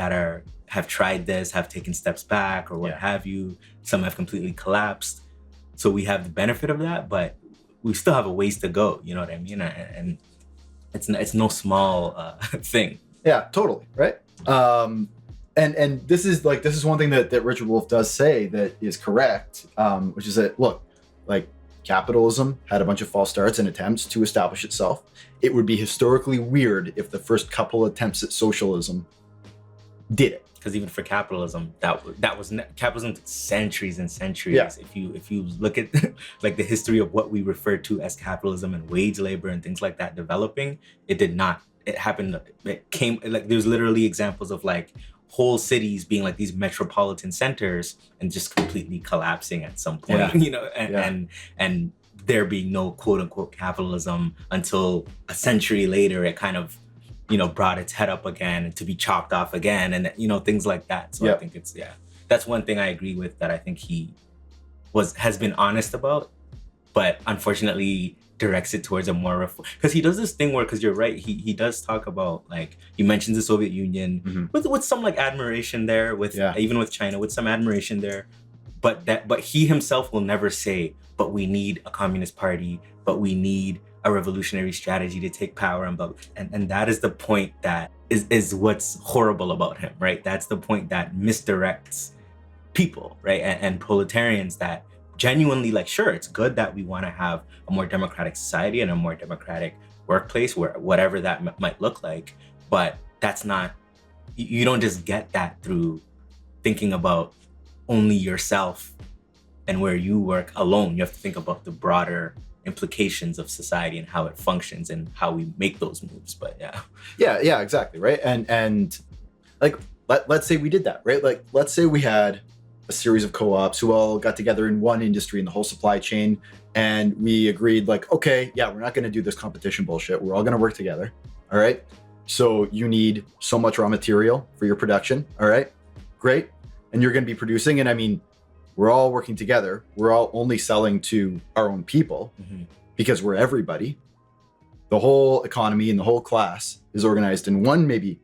have tried this, have taken steps back or what have you. Some have completely collapsed. So we have the benefit of that, but we still have a ways to go, you know what I mean? And it's no small thing. Yeah, totally, right? And this is one thing that Richard Wolff does say that is correct, which is that, look, like, capitalism had a bunch of false starts and attempts to establish itself. It would be historically weird if the first couple attempts at socialism did it. Because even for capitalism, capitalism took centuries and centuries. Yeah. If you look at like the history of what we refer to as capitalism and wage labor and things like that developing, it did not. It happened. It came like there's literally examples of like whole cities being like these metropolitan centers and just completely collapsing at some point. And there being no quote unquote capitalism until a century later. It kind of brought its head up again and to be chopped off again, and things like that. So I think that's one thing I agree with, that I think he has been honest about, but unfortunately directs it towards a more because he does this thing where, because you're right, he does talk about, like, he mentions the Soviet Union with some like admiration there, with even with China with some admiration there, but he himself will never say, but we need a communist party, but we need a revolutionary strategy to take power, and that is the point that is what's horrible about him, right? That's the point that misdirects people, right? And proletarians that genuinely, like, sure, it's good that we want to have a more democratic society and a more democratic workplace, where whatever that might look like, but that's not, you don't just get that through thinking about only yourself and where you work alone. You have to think about the broader implications of society and how it functions and how we make those moves. But yeah, exactly, right? And like, let's say we did that, right? Like, let's say we had a series of co-ops who all got together in one industry in the whole supply chain, and we agreed, like, okay, we're not going to do this competition bullshit, we're all going to work together, all right? So you need so much raw material for your production. All right, great. And you're going to be producing. And I mean, we're all working together. We're all only selling to our own people because we're everybody. The whole economy and the whole class is organized in one maybe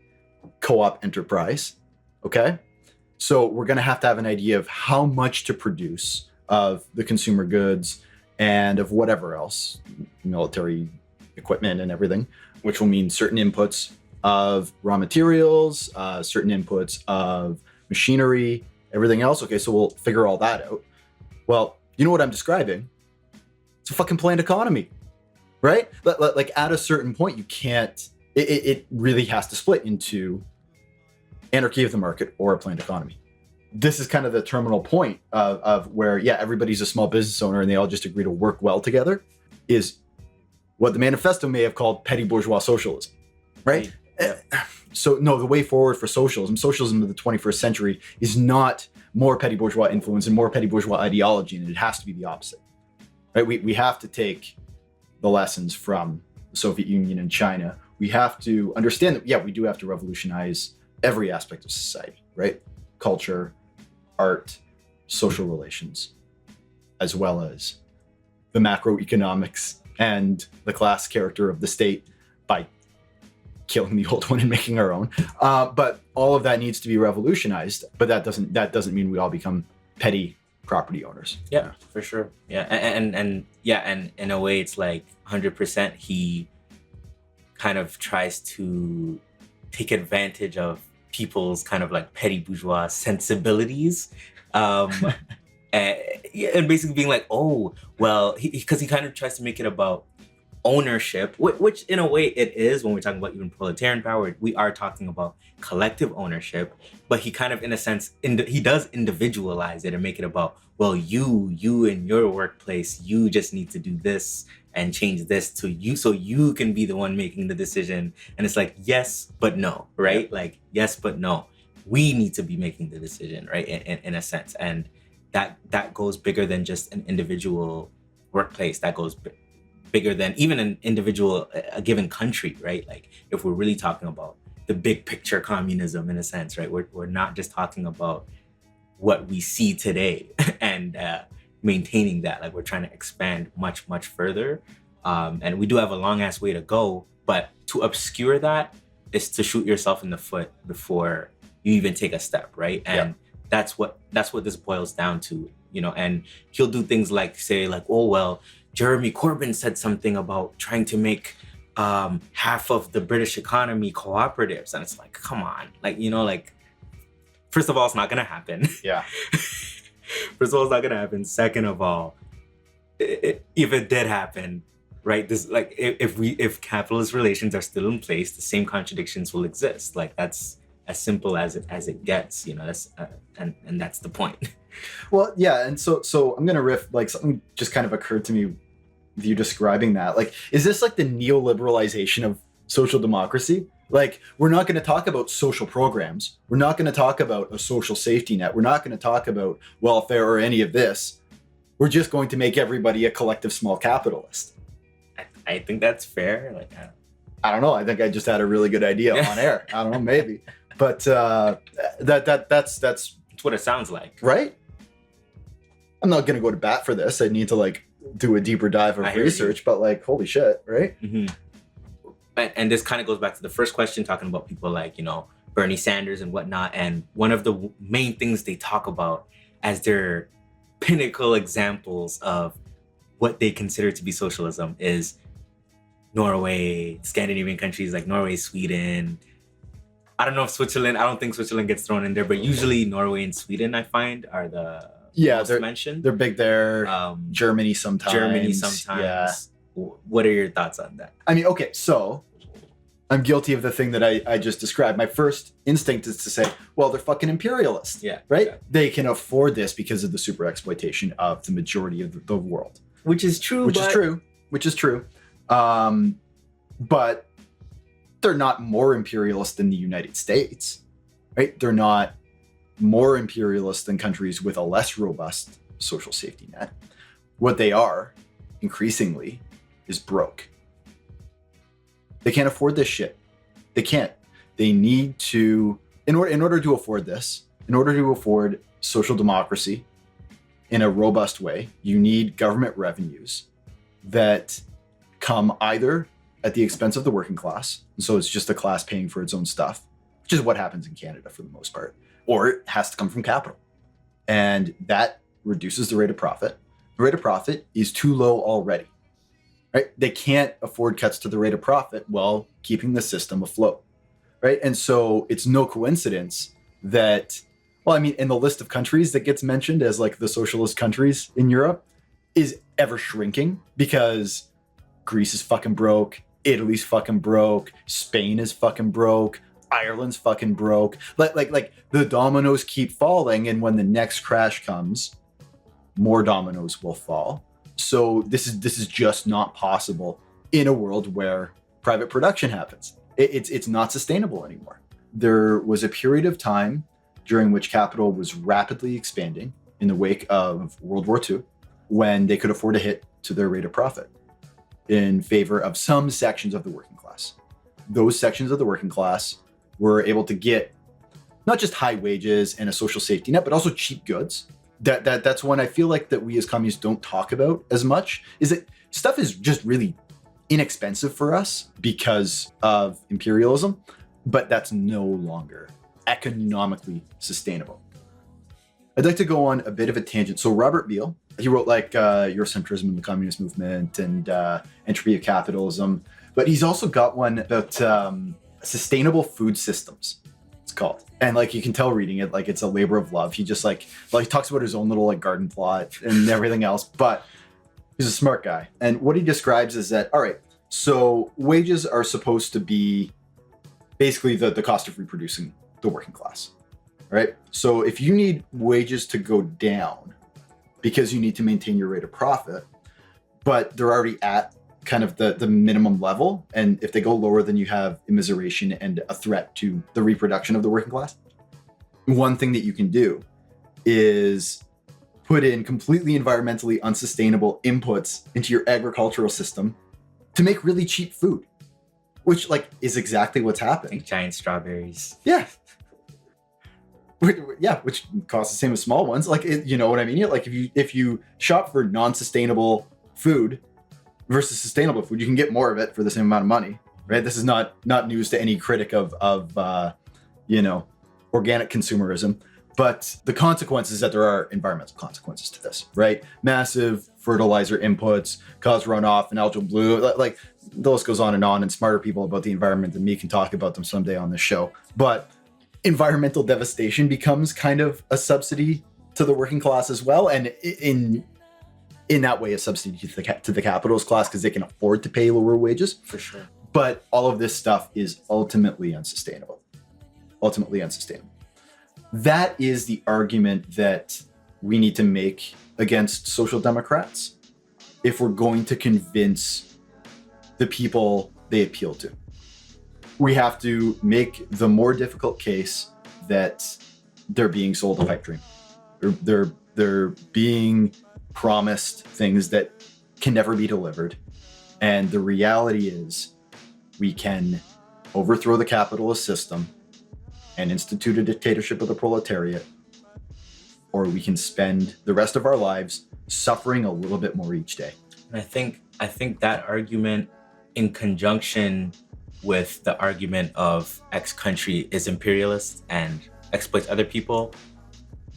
co-op enterprise. Okay. So we're going to have an idea of how much to produce of the consumer goods and of whatever else, military equipment and everything, which will mean certain inputs of raw materials, certain inputs of machinery, everything else. Okay, so we'll figure all that out. Well, you know what I'm describing? It's a fucking planned economy, right? Like at a certain point, you can't, it really has to split into anarchy of the market or a planned economy. This is kind of the terminal point of where, yeah, everybody's a small business owner and they all just agree to work well together, is what the manifesto may have called petty bourgeois socialism, right? Yeah. So no, the way forward for socialism of the 21st century is not more petty bourgeois influence and more petty bourgeois ideology, and it has to be the opposite, right? We have to take the lessons from the Soviet Union and China. We have to understand that, yeah, we do have to revolutionize every aspect of society, right? Culture, art, social relations, as well as the macroeconomics and the class character of the state by killing the old one and making our own. But all of that needs to be revolutionized. But that doesn't mean we all become petty property owners. Yeah, for sure. Yeah, and in a way, it's like 100%. He kind of tries to take advantage of people's kind of like petty bourgeois sensibilities, and basically being like, oh, well, because he kind of tries to make it about ownership, which in a way it is. When we're talking about even proletarian power, we are talking about collective ownership, but he kind of, in a sense, he does individualize it and make it about, well, you in your workplace, you just need to do this and change this to you so you can be the one making the decision. And it's like, yes, but no, right? Yeah. Like, yes, but no. We need to be making the decision, right? In a sense. And that goes bigger than just an individual workplace. That goes bigger than even an individual, a given country, right? Like, if we're really talking about the big picture communism in a sense, right? We're not just talking about what we see today and maintaining that. Like, we're trying to expand much further, and we do have a long ass way to go, but to obscure that is to shoot yourself in the foot before you even take a step, right? And that's what this boils down to, you know. And he'll do things like say like, oh, well, Jeremy Corbyn said something about trying to make half of the British economy cooperatives, and it's like, come on, like, you know, like, first of all, it's not gonna happen. Yeah. First of all, it's not gonna happen. Second of all, if it did happen, right? This, like, if capitalist relations are still in place, the same contradictions will exist. Like, that's as simple as it gets, you know. That's and that's the point. Well, yeah, and so I'm gonna riff, like, something just kind of occurred to me with you describing that. Like, is this like the neoliberalization of social democracy? Like, we're not going to talk about social programs. We're not going to talk about a social safety net. We're not going to talk about welfare or any of this. We're just going to make everybody a collective small capitalist. I think that's fair. Like, I don't know. I think I just had a really good idea on air. I don't know, maybe. But that's what it sounds like. Right? I'm not going to go to bat for this. I need to, like, do a deeper dive of research, but, like, holy shit, right? Mm-hmm. And this kind of goes back to the first question, talking about people like, you know, Bernie Sanders and whatnot. And one of the main things they talk about as their pinnacle examples of what they consider to be socialism is Norway, Scandinavian countries like Norway, Sweden. I don't know if Switzerland, I don't think Switzerland gets thrown in there, but usually Norway and Sweden, I find, are the most mentioned. They're big there. Germany sometimes. Yeah. What are your thoughts on that? I mean, okay, so I'm guilty of the thing that I just described. My first instinct is to say, well, they're fucking imperialists. Yeah. Right? Yeah. They can afford this because of the super exploitation of the majority of the world. Which is true. Which is true. But they're not more imperialist than the United States. Right? They're not more imperialist than countries with a less robust social safety net. What they are, increasingly, is broke. They can't afford this shit. They can't. They need to, in order to afford this, in order to afford social democracy in a robust way, you need government revenues that come either at the expense of the working class, and so it's just a class paying for its own stuff, which is what happens in Canada for the most part, or it has to come from capital. And that reduces the rate of profit. The rate of profit is too low already, right? They can't afford cuts to the rate of profit while keeping the system afloat, right? And so it's no coincidence that, well, I mean, in the list of countries that gets mentioned as like the socialist countries in Europe is ever shrinking because Greece is fucking broke, Italy's fucking broke, Spain is fucking broke, Ireland's fucking broke. Like the dominoes keep falling, and when the next crash comes, more dominoes will fall. So this is just not possible in a world where private production happens. It's not sustainable anymore. There was a period of time during which capital was rapidly expanding in the wake of World War II, when they could afford to hit to their rate of profit in favor of some sections of the working class. Those sections of the working class were able to get not just high wages and a social safety net, but also cheap goods. That's one I feel like that we as communists don't talk about as much, is that stuff is just really inexpensive for us because of imperialism, but that's no longer economically sustainable. I'd like to go on a bit of a tangent. So Robert Beale, he wrote like Eurocentrism and the Communist Movement and Entropy of Capitalism, but he's also got one about sustainable food systems, it's called. And like you can tell reading it, like it's a labor of love. He just like, well, he talks about his own little like garden plot and everything else, but he's a smart guy. And what he describes is that, all right, so wages are supposed to be basically the cost of reproducing the working class, right? So if you need wages to go down because you need to maintain your rate of profit, but they're already at kind of the minimum level, and if they go lower, then you have immiseration and a threat to the reproduction of the working class. One thing that you can do is put in completely environmentally unsustainable inputs into your agricultural system to make really cheap food, which like is exactly what's happening. Like giant strawberries. Yeah. Yeah, which costs the same as small ones. Like, you know what I mean? Like if you shop for non-sustainable food versus sustainable food, you can get more of it for the same amount of money, right? This is not news to any critic of organic consumerism, but the consequence is that there are environmental consequences to this, right? Massive fertilizer inputs cause runoff and algal bloom. Like the list goes on, and smarter people about the environment than me can talk about them someday on this show. But environmental devastation becomes kind of a subsidy to the working class as well, and in that way a subsidy to the capitalist class because they can afford to pay lower wages. For sure. But all of this stuff is ultimately unsustainable. That is the argument that we need to make against social democrats if we're going to convince the people they appeal to. We have to make the more difficult case that they're being sold a pipe dream. They're being promised things that can never be delivered. And the reality is we can overthrow the capitalist system and institute a dictatorship of the proletariat, or we can spend the rest of our lives suffering a little bit more each day. And I think that argument, in conjunction with the argument of X country is imperialist and exploits other people,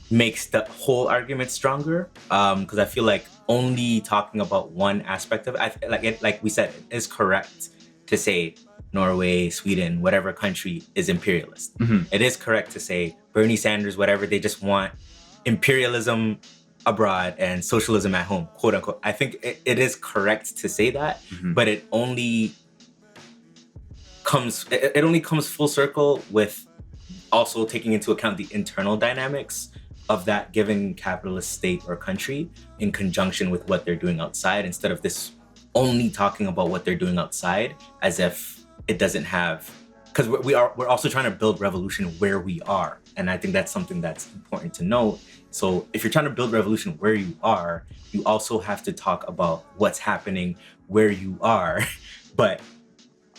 makes the whole argument stronger. Because I feel like only talking about one aspect of it, like we said, it is correct to say Norway, Sweden, whatever country is imperialist. Mm-hmm. It is correct to say Bernie Sanders, whatever, they just want imperialism abroad and socialism at home, quote unquote. I think it is correct to say that, mm-hmm. but it only comes full circle with also taking into account the internal dynamics of that given capitalist state or country in conjunction with what they're doing outside, instead of this only talking about what they're doing outside as if it doesn't have, because we're also trying to build revolution where we are. And I think that's something that's important to note. So if you're trying to build revolution where you are, you also have to talk about what's happening where you are. But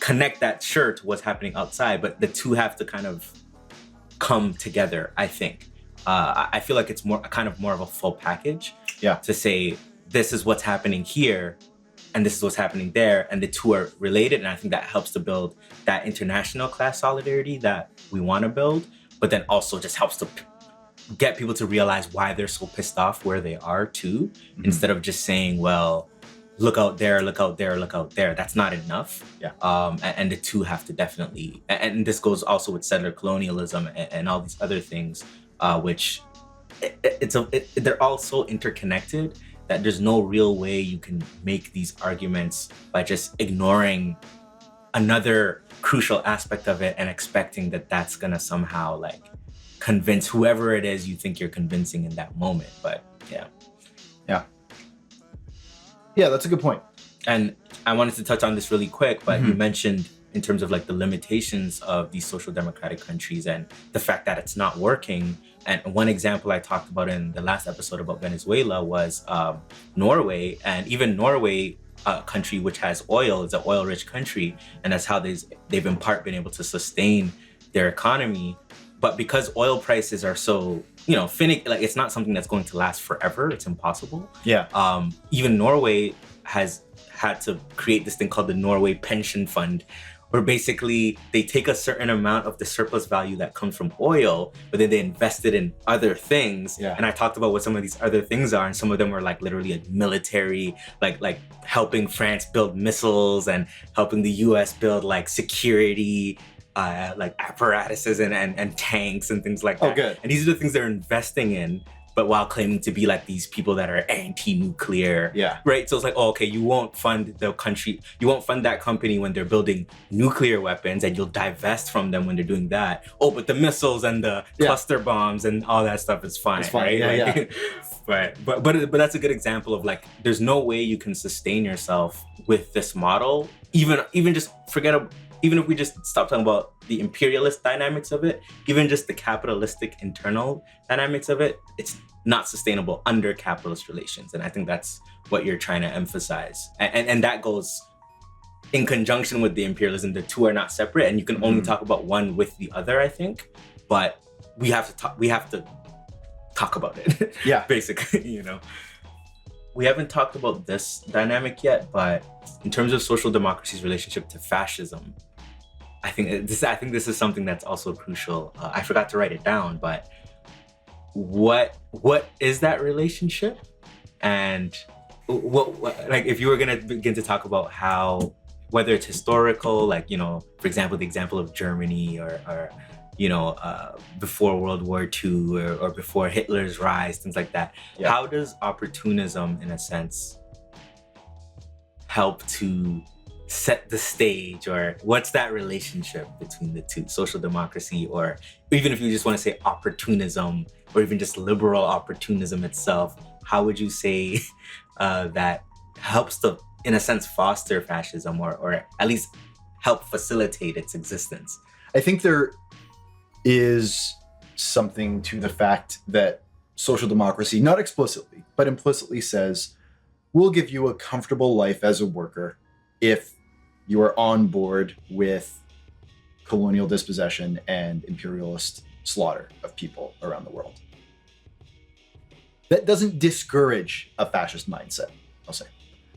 connect that sure to what's happening outside, but the two have to kind of come together, I think. I feel like it's more of a full package. Yeah. To say this is what's happening here and this is what's happening there, and the two are related. And I think that helps to build that international class solidarity that we want to build, but then also just helps to get people to realize why they're so pissed off where they are too, instead of just saying, well, look out there, look out there, look out there. That's not enough. Yeah. And the two have to definitely, and this goes also with settler colonialism and all these other things, which they're all so interconnected that there's no real way you can make these arguments by just ignoring another crucial aspect of it and expecting that that's gonna somehow like convince whoever it is you think you're convincing in that moment. But yeah, that's a good point. And I wanted to touch on this really quick, but you mentioned in terms of like the limitations of these social democratic countries and the fact that it's not working. And one example I talked about in the last episode about Venezuela was Norway. And even Norway, a country which has oil, is an oil-rich country, and that's how they've in part been able to sustain their economy. But because oil prices are so, finicky, like it's not something that's going to last forever. It's impossible. Yeah. Even Norway has had to create this thing called the Norway Pension Fund, where basically they take a certain amount of the surplus value that comes from oil, but then they invest it in other things. Yeah. And I talked about what some of these other things are, and some of them were like literally a military, like helping France build missiles and helping the US build like security like apparatuses and tanks and things like that. Oh, good. And these are the things they're investing in, but while claiming to be like these people that are anti-nuclear. Yeah. Right. So it's like, oh, okay, you won't fund the country, you won't fund that company when they're building nuclear weapons, and you'll divest from them when they're doing that. Oh, but the missiles and the cluster bombs and all that stuff is fine. It's fine. Right? Yeah, like, Right. But that's a good example of like, there's no way you can sustain yourself with this model. Even just even if we just stop talking about the imperialist dynamics of it, even just the capitalistic internal dynamics of it, it's not sustainable under capitalist relations. And I think that's what you're trying to emphasize. And that goes in conjunction with the imperialism. The two are not separate, and you can only talk about one with the other, I think. But we have to talk about it. Yeah. Basically, We haven't talked about this dynamic yet, but in terms of social democracy's relationship to fascism, I think this is something that's also crucial. I forgot to write it down, but what is that relationship? And what like if you were gonna begin to talk about how, whether it's historical, like for example, the example of Germany or before World War II or before Hitler's rise, things like that. Yeah. How does opportunism, in a sense, help to set the stage, or what's that relationship between the two, social democracy, or even if you just want to say opportunism, or even just liberal opportunism itself? How would you say that helps to, in a sense, foster fascism, or at least help facilitate its existence? I think there is something to the fact that social democracy, not explicitly, but implicitly says, we'll give you a comfortable life as a worker if you are on board with colonial dispossession and imperialist slaughter of people around the world. That doesn't discourage a fascist mindset, I'll say.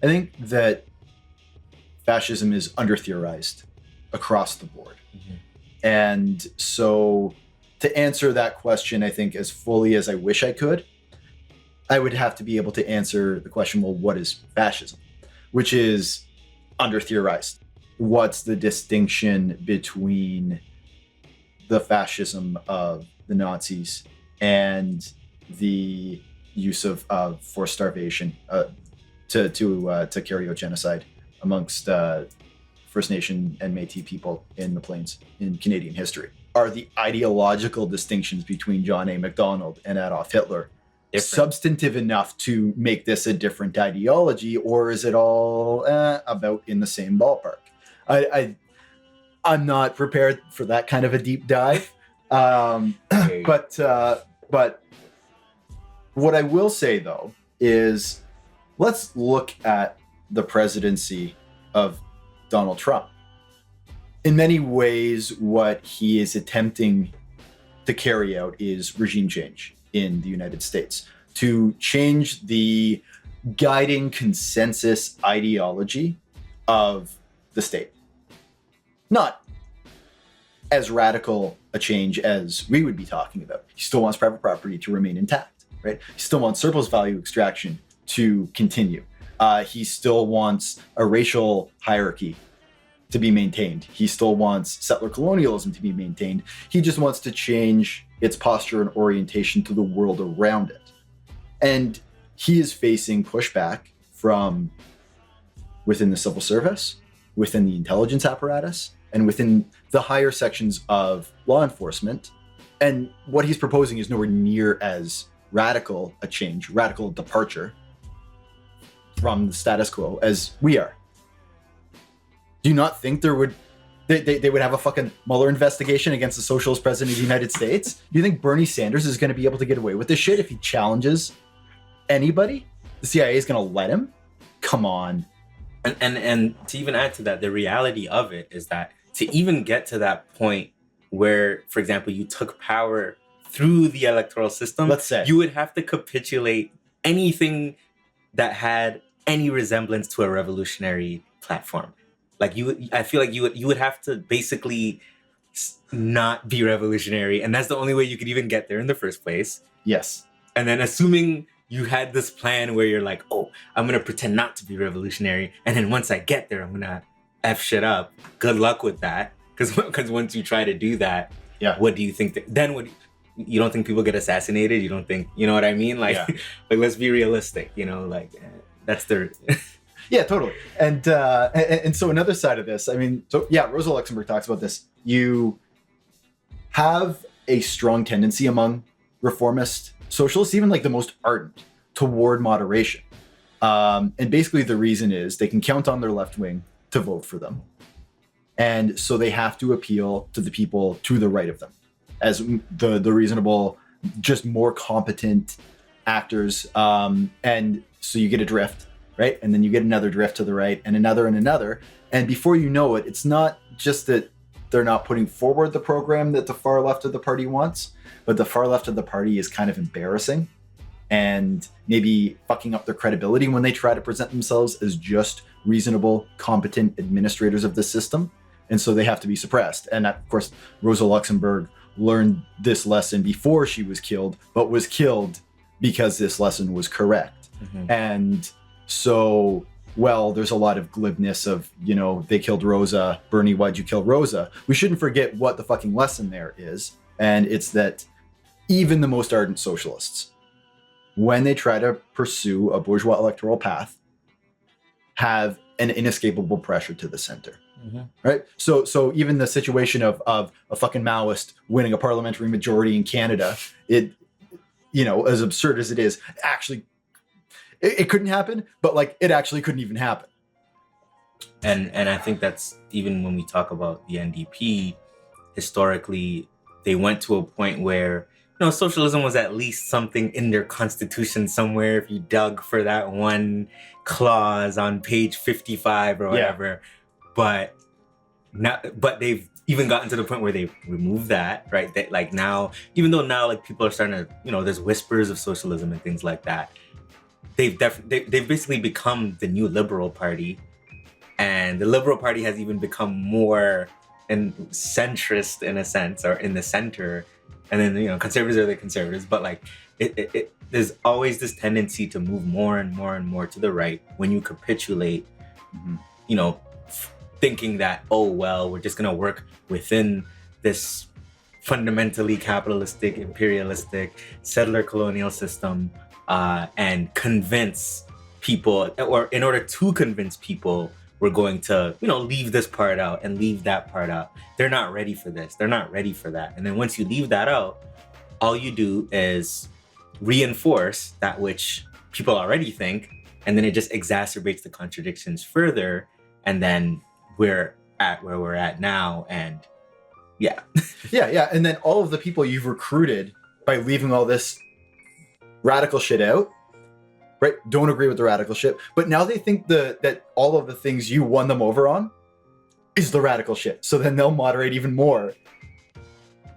I think that fascism is under-theorized across the board. And so to answer that question, I think as fully as I wish I could, I would have to be able to answer the question, well, what is fascism? Which is under-theorized. What's the distinction between the fascism of the Nazis and the use of forced starvation to carry out genocide amongst First Nation and Métis people in the Plains in Canadian history? Are the ideological distinctions between John A. Macdonald and Adolf Hitler substantive enough to make this a different ideology, or is it all about in the same ballpark? I'm not prepared for that kind of a deep dive, but what I will say though is, let's look at the presidency of Donald Trump. in many ways, what he is attempting to carry out is regime change in the United States, to change the guiding consensus ideology of the state. Not as radical a change as we would be talking about. He still wants private property to remain intact, right? He still wants surplus value extraction to continue. He still wants a racial hierarchy to be maintained. He still wants settler colonialism to be maintained. He just wants to change its posture and orientation to the world around it. And he is facing pushback from within the civil service, within the intelligence apparatus, and within the higher sections of law enforcement. And what he's proposing is nowhere near as radical a change, radical departure from the status quo as we are. Do you not think they would have a fucking Mueller investigation against the socialist president of the United States? Do you think Bernie Sanders is going to be able to get away with this shit if he challenges anybody? The CIA is going to let him? Come on. And to even add to that, the reality of it is that to even get to that point where, for example, you took power through the electoral system, let's say, you would have to capitulate anything that had any resemblance to a revolutionary platform. Like I feel like you would have to basically not be revolutionary, and that's the only way you could even get there in the first place. Yes. And then assuming you had this plan where you're like, oh, I'm gonna pretend not to be revolutionary, and then once I get there, I'm gonna F shit up. Good luck with that, because once you try to do that, yeah, what do you think? You don't think people get assassinated? You don't think, you know what I mean? Like, yeah. Like, let's be realistic. You know, like that's their. Yeah, totally. And so another side of this, I mean, so yeah, Rosa Luxemburg talks about this. You have a strong tendency among reformist socialists, even like the most ardent, toward moderation. And basically the reason is they can count on their left wing to vote for them. And so they have to appeal to the people to the right of them as the reasonable, just more competent actors. And so you get a drift, right? And then you get another drift to the right and another and another. And before you know it, it's not just that they're not putting forward the program that the far left of the party wants, but the far left of the party is kind of embarrassing and maybe fucking up their credibility when they try to present themselves as just reasonable, competent administrators of the system. And so they have to be suppressed. And of course, Rosa Luxemburg learned this lesson before she was killed, but was killed because this lesson was correct. Mm-hmm. And so, well, there's a lot of glibness of, you know, they killed Rosa. Bernie, why'd you kill Rosa? We shouldn't forget what the fucking lesson there is. And it's that even the most ardent socialists, when they try to pursue a bourgeois electoral path, have an inescapable pressure to the center. Mm-hmm. Right? So even the situation of a fucking Maoist winning a parliamentary majority in Canada, it, you know, as absurd as it is, actually, it couldn't happen, but like it actually couldn't even happen. And I think that's even when we talk about the NDP, historically, they went to a point where, you know, socialism was at least something in their constitution somewhere if you dug for that one clause on page 55 or whatever. Yeah. But they've even gotten to the point where they've removed that, right? That like now, even though now like people are starting to, you know, there's whispers of socialism and things like that. They've basically become the new Liberal Party, and the Liberal Party has even become more centrist in a sense, or in the center. And then, you know, conservatives are the conservatives, but like there's always this tendency to move more and more and more to the right when you capitulate, mm-hmm. you know, thinking that, oh, well, we're just going to work within this fundamentally capitalistic, imperialistic, settler colonial system, and convince people, or in order to convince people, we're going to, you know, leave this part out and leave that part out. They're not ready for this. They're not ready for that. And then once you leave that out, all you do is reinforce that which people already think, and then it just exacerbates the contradictions further. And then we're at where we're at now. And yeah. Yeah. And then all of the people you've recruited by leaving all this radical shit out, right? Don't agree with the radical shit. But now they think that all of the things you won them over on is the radical shit. So then they'll moderate even more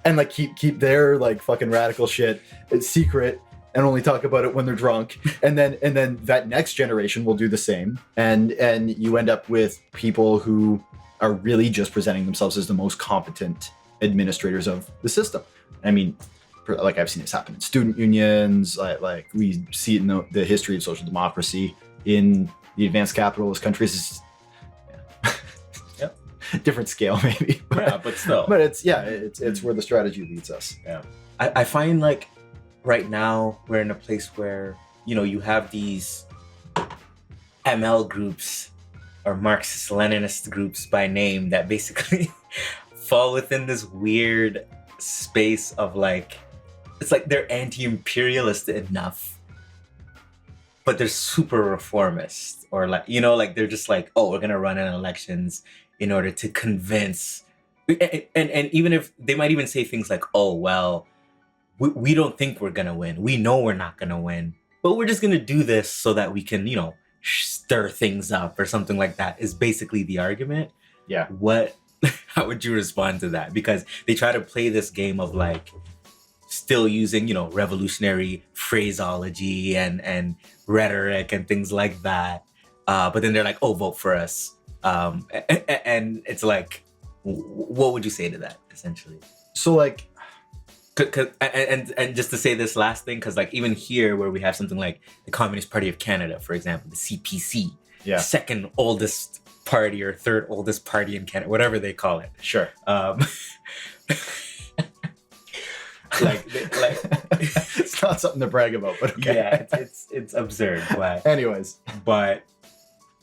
and like keep their like fucking radical shit secret and only talk about it when they're drunk. And then that next generation will do the same. And you end up with people who are really just presenting themselves as the most competent administrators of the system. I mean, like I've seen this happen in student unions, like we see it in the history of social democracy in the advanced capitalist countries. Yep. Different scale maybe. But still. But it's where the strategy leads us. Yeah. I find like right now we're in a place where, you know, you have these ML groups or Marxist-Leninist groups by name that basically fall within this weird space of like, it's like they're anti-imperialist enough, but they're super reformist, or like, you know, like they're just like, oh, we're gonna run in elections in order to convince, and even if they might even say things like, oh, well, we don't think we're gonna win, we know we're not gonna win, but we're just gonna do this so that we can, you know, stir things up or something like that, is basically the argument. Yeah. How would you respond to that? Because they try to play this game of like still using, you know, revolutionary phraseology and rhetoric and things like that. But then they're like, oh, vote for us. And it's like, what would you say to that, essentially? So like, and just to say this last thing, because like even here where we have something like the Communist Party of Canada, for example, the CPC, second oldest party or third oldest party in Canada, whatever they call it. Sure. Like it's not something to brag about, but okay. Yeah, it's absurd. But anyways,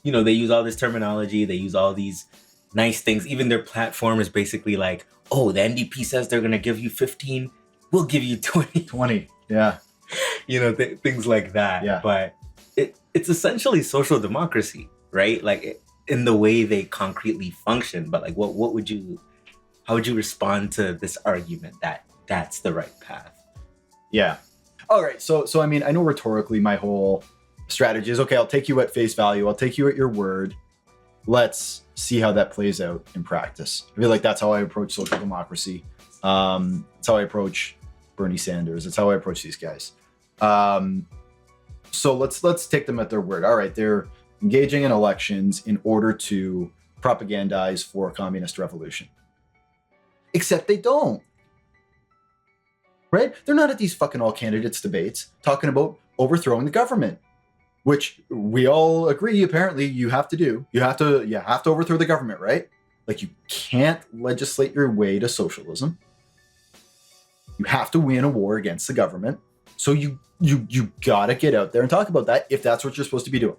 you know, they use all this terminology, they use all these nice things. Even their platform is basically like, oh, the NDP says they're gonna give you 15, we'll give you 20. Yeah. You know, things like that. Yeah. But it's essentially social democracy, right? Like in the way they concretely function. But like, how would you respond to this argument that that's the right path? Yeah. All right. So I mean, I know rhetorically my whole strategy is, okay, I'll take you at face value. I'll take you at your word. Let's see how that plays out in practice. I feel like that's how I approach social democracy. It's how I approach Bernie Sanders. It's how I approach these guys. So let's take them at their word. All right. They're engaging in elections in order to propagandize for a communist revolution. Except they don't. Right? They're not at these fucking all candidates debates talking about overthrowing the government, which we all agree apparently you have to do. You have to overthrow the government, right? Like you can't legislate your way to socialism. You have to win a war against the government. So you gotta get out there and talk about that if that's what you're supposed to be doing,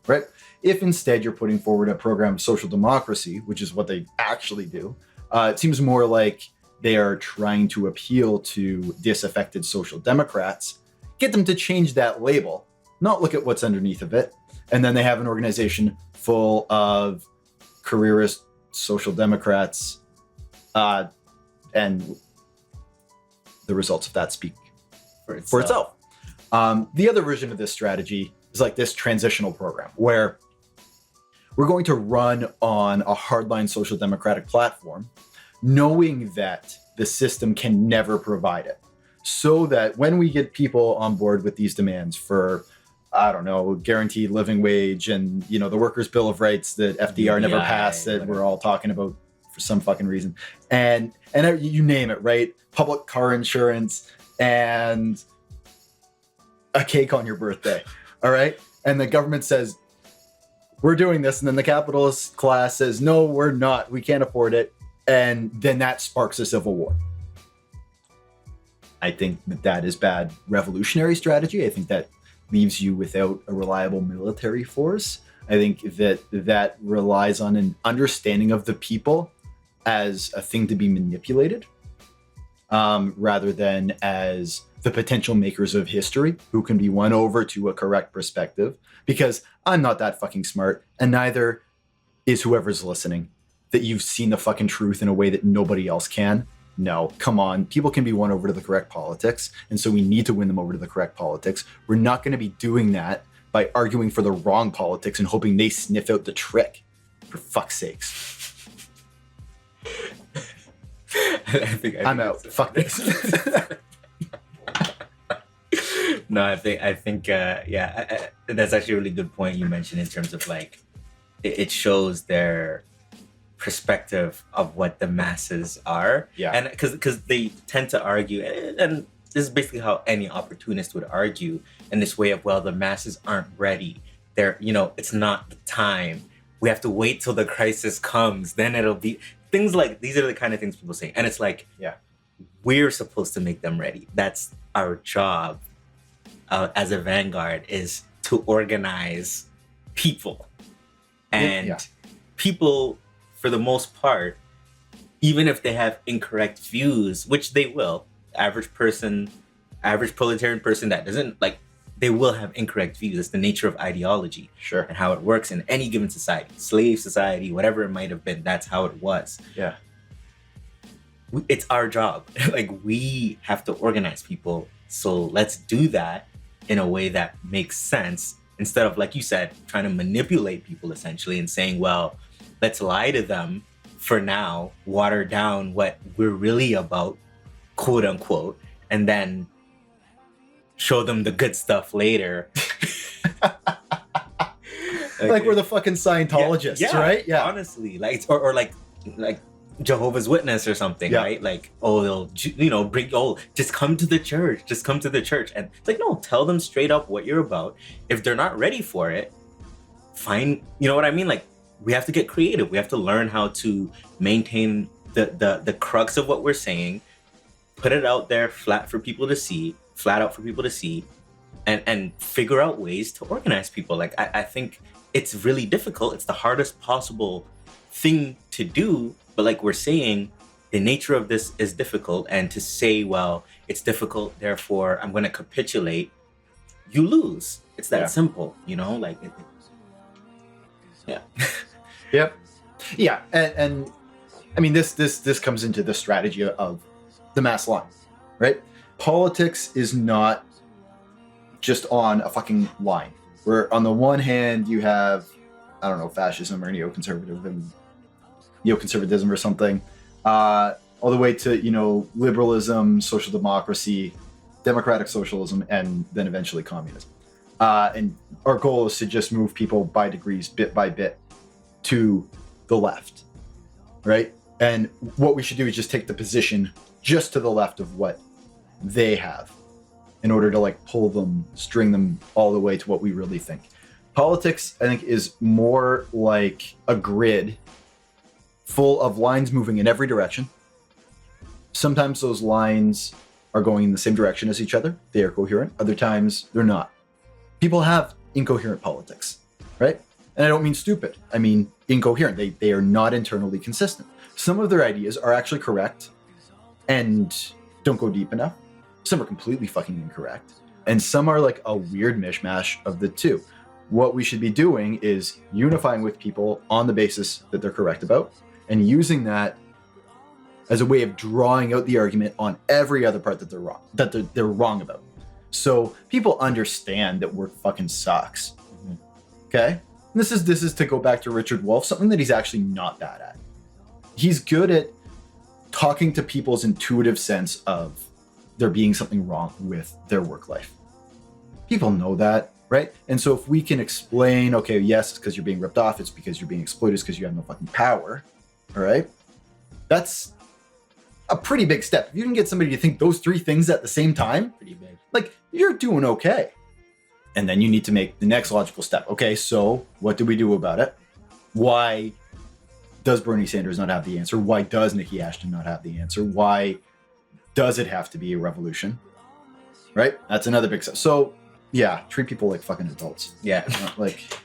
right? If instead you're putting forward a program of social democracy, which is what they actually do, it seems more like they are trying to appeal to disaffected social democrats, get them to change that label, not look at what's underneath of it. And then they have an organization full of careerist social democrats, and the results of that speak for itself. The other version of this strategy is like this transitional program where we're going to run on a hardline social democratic platform, knowing that the system can never provide it. So that when we get people on board with these demands for, I don't know, guaranteed living wage and, you know, the Workers' Bill of Rights that FDR never passed, that we're all talking about for some fucking reason. And you name it, right? Public car insurance and a cake on your birthday. All right. And the government says, we're doing this. And then the capitalist class says, no, we're not. We can't afford it. And then that sparks a civil war. I think that is bad revolutionary strategy. I think that leaves you without a reliable military force. I think that relies on an understanding of the people as a thing to be manipulated, rather than as the potential makers of history who can be won over to a correct perspective. Because I'm not that fucking smart, and neither is whoever's listening, that you've seen the fucking truth in a way that nobody else can. No, come on. People can be won over to the correct politics, and so we need to win them over to the correct politics. We're not going to be doing that by arguing for the wrong politics and hoping they sniff out the trick. For fuck's sakes. I'm out. Fuck this. No, I think, that's actually a really good point you mentioned in terms of like, it shows their perspective of what the masses are. Yeah. And because they tend to argue, and this is basically how any opportunist would argue in this way of, well, the masses aren't ready. They're, it's not the time. We have to wait till the crisis comes. Then it'll be things like, these are the kind of things people say. And it's like, Yeah. we're supposed to make them ready. That's our job as a vanguard, is to organize people. And people, for the most part, even if they have incorrect views, which they will, average proletarian person that doesn't like, they will have incorrect views. It's the nature of ideology. Sure. And how it works in any given society, slave society, whatever it might have been, that's how it was. Yeah. It's our job. Like, we have to organize people. So let's do that in a way that makes sense, instead of, like you said, trying to manipulate people essentially and saying, well, let's lie to them for now, water down what we're really about, quote unquote, and then show them the good stuff later. Like we're the fucking Scientologists, right? Yeah. Honestly, like, or like Jehovah's Witness or something, right? Like, they'll, just come to the church. And it's like, no, tell them straight up what you're about. If they're not ready for it, fine. You know what I mean? Like, we have to get creative. We have to learn how to maintain the crux of what we're saying, put it out there flat out for people to see, and figure out ways to organize people. Like, I think it's really difficult. It's the hardest possible thing to do. But like we're saying, the nature of this is difficult. And to say, well, it's difficult, therefore I'm going to capitulate, you lose. It's that simple, like, yeah. Yep. Yeah. And I mean, this comes into the strategy of the mass line, right? Politics is not just on a fucking line, where on the one hand you have, I don't know, fascism or neoconservatism or something, all the way to, liberalism, social democracy, democratic socialism, and then eventually communism. And our goal is to just move people by degrees, bit by bit, to the left, right? And what we should do is just take the position just to the left of what they have in order to like string them all the way to what we really think. Politics, I think, is more like a grid full of lines moving in every direction. Sometimes those lines are going in the same direction as each other. They are coherent. Other times they're not. People have incoherent politics, right? And I don't mean stupid. I mean incoherent. They are not internally consistent. Some of their ideas are actually correct and don't go deep enough. Some are completely fucking incorrect. And some are like a weird mishmash of the two. What we should be doing is unifying with people on the basis that they're correct about, and using that as a way of drawing out the argument on every other part that they're wrong about. So people understand that work fucking sucks. Mm-hmm. Okay? And this is to go back to Richard Wolff, something that he's actually not bad at. He's good at talking to people's intuitive sense of there being something wrong with their work life. People know that, right? And so if we can explain, okay, yes, it's because you're being ripped off, it's because you're being exploited, it's because you have no fucking power, all right? That's a pretty big step. If you can get somebody to think those three things at the same time, Pretty big. like, you're doing okay. And then you need to make the next logical step. Okay, so what do we do about it? Why does Bernie Sanders not have the answer? Why does Nikki Ashton not have the answer? Why does it have to be a revolution? Right? That's another big step. So, yeah, treat people like fucking adults. Yeah. Not like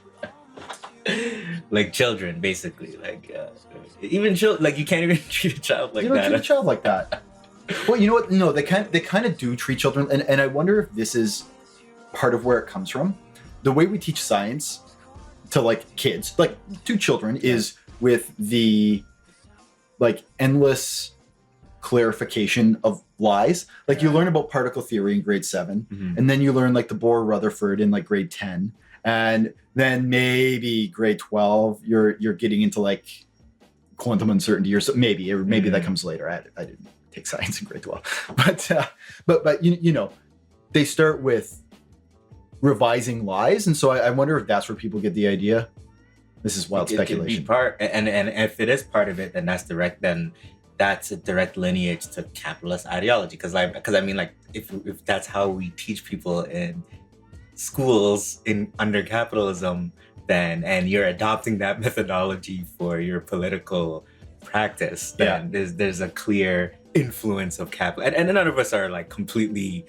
like children, basically. Like, even children, like, you can't even treat a child like you don't that. treat a child like that. Well, you know what? No, they kind of do treat children, and I wonder if this is part of where it comes from. The way we teach science to like kids, like to children, is with the like endless clarification of lies. Like you learn about particle theory in grade 7, and then you learn like the Bohr-Rutherford in like grade 10, and then maybe grade 12 you're getting into like quantum uncertainty, or so, maybe that comes later. I didn't take science in grade 12, but you know, they start with revising lies, and so I wonder if that's where people get the idea. This is wild speculation. It could be part, and if it is part of it, then that's direct. Then that's a direct lineage to capitalist ideology. Because I mean, like, if that's how we teach people in schools under capitalism, then, and you're adopting that methodology for your political practice, then there's a clear influence of capital. And none of us are like completely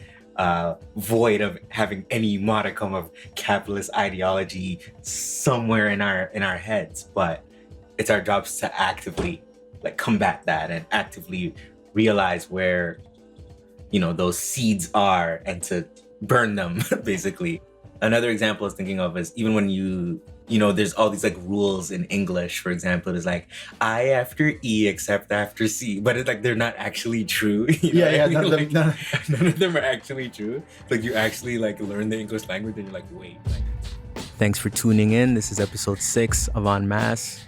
void of having any modicum of capitalist ideology somewhere in our heads, but it's our jobs to actively like combat that and actively realize where, you know, those seeds are and to burn them basically. Another example I was thinking of is even when you know, there's all these like rules in English, for example, it's like I after E except after C, but it's like they're not actually true. None of them are actually true. Like you actually like learn the English language and you're like, wait. Thanks for tuning in. This is episode 6 of En Masse.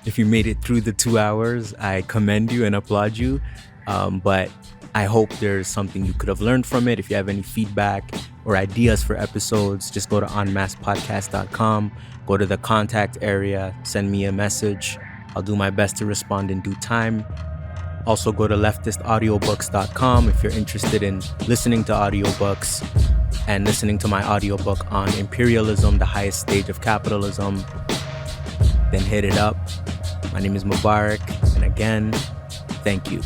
If you made it through the 2 hours, I commend you and applaud you. But I hope there's something you could have learned from it. If you have any feedback or ideas for episodes, just go to enmassepodcast.com, go to the contact area, send me a message. I'll do my best to respond in due time. Also go to leftistaudiobooks.com if you're interested in listening to audiobooks and listening to my audiobook on imperialism, the highest stage of capitalism. Then hit it up. My name is Mubarak, and again, thank you.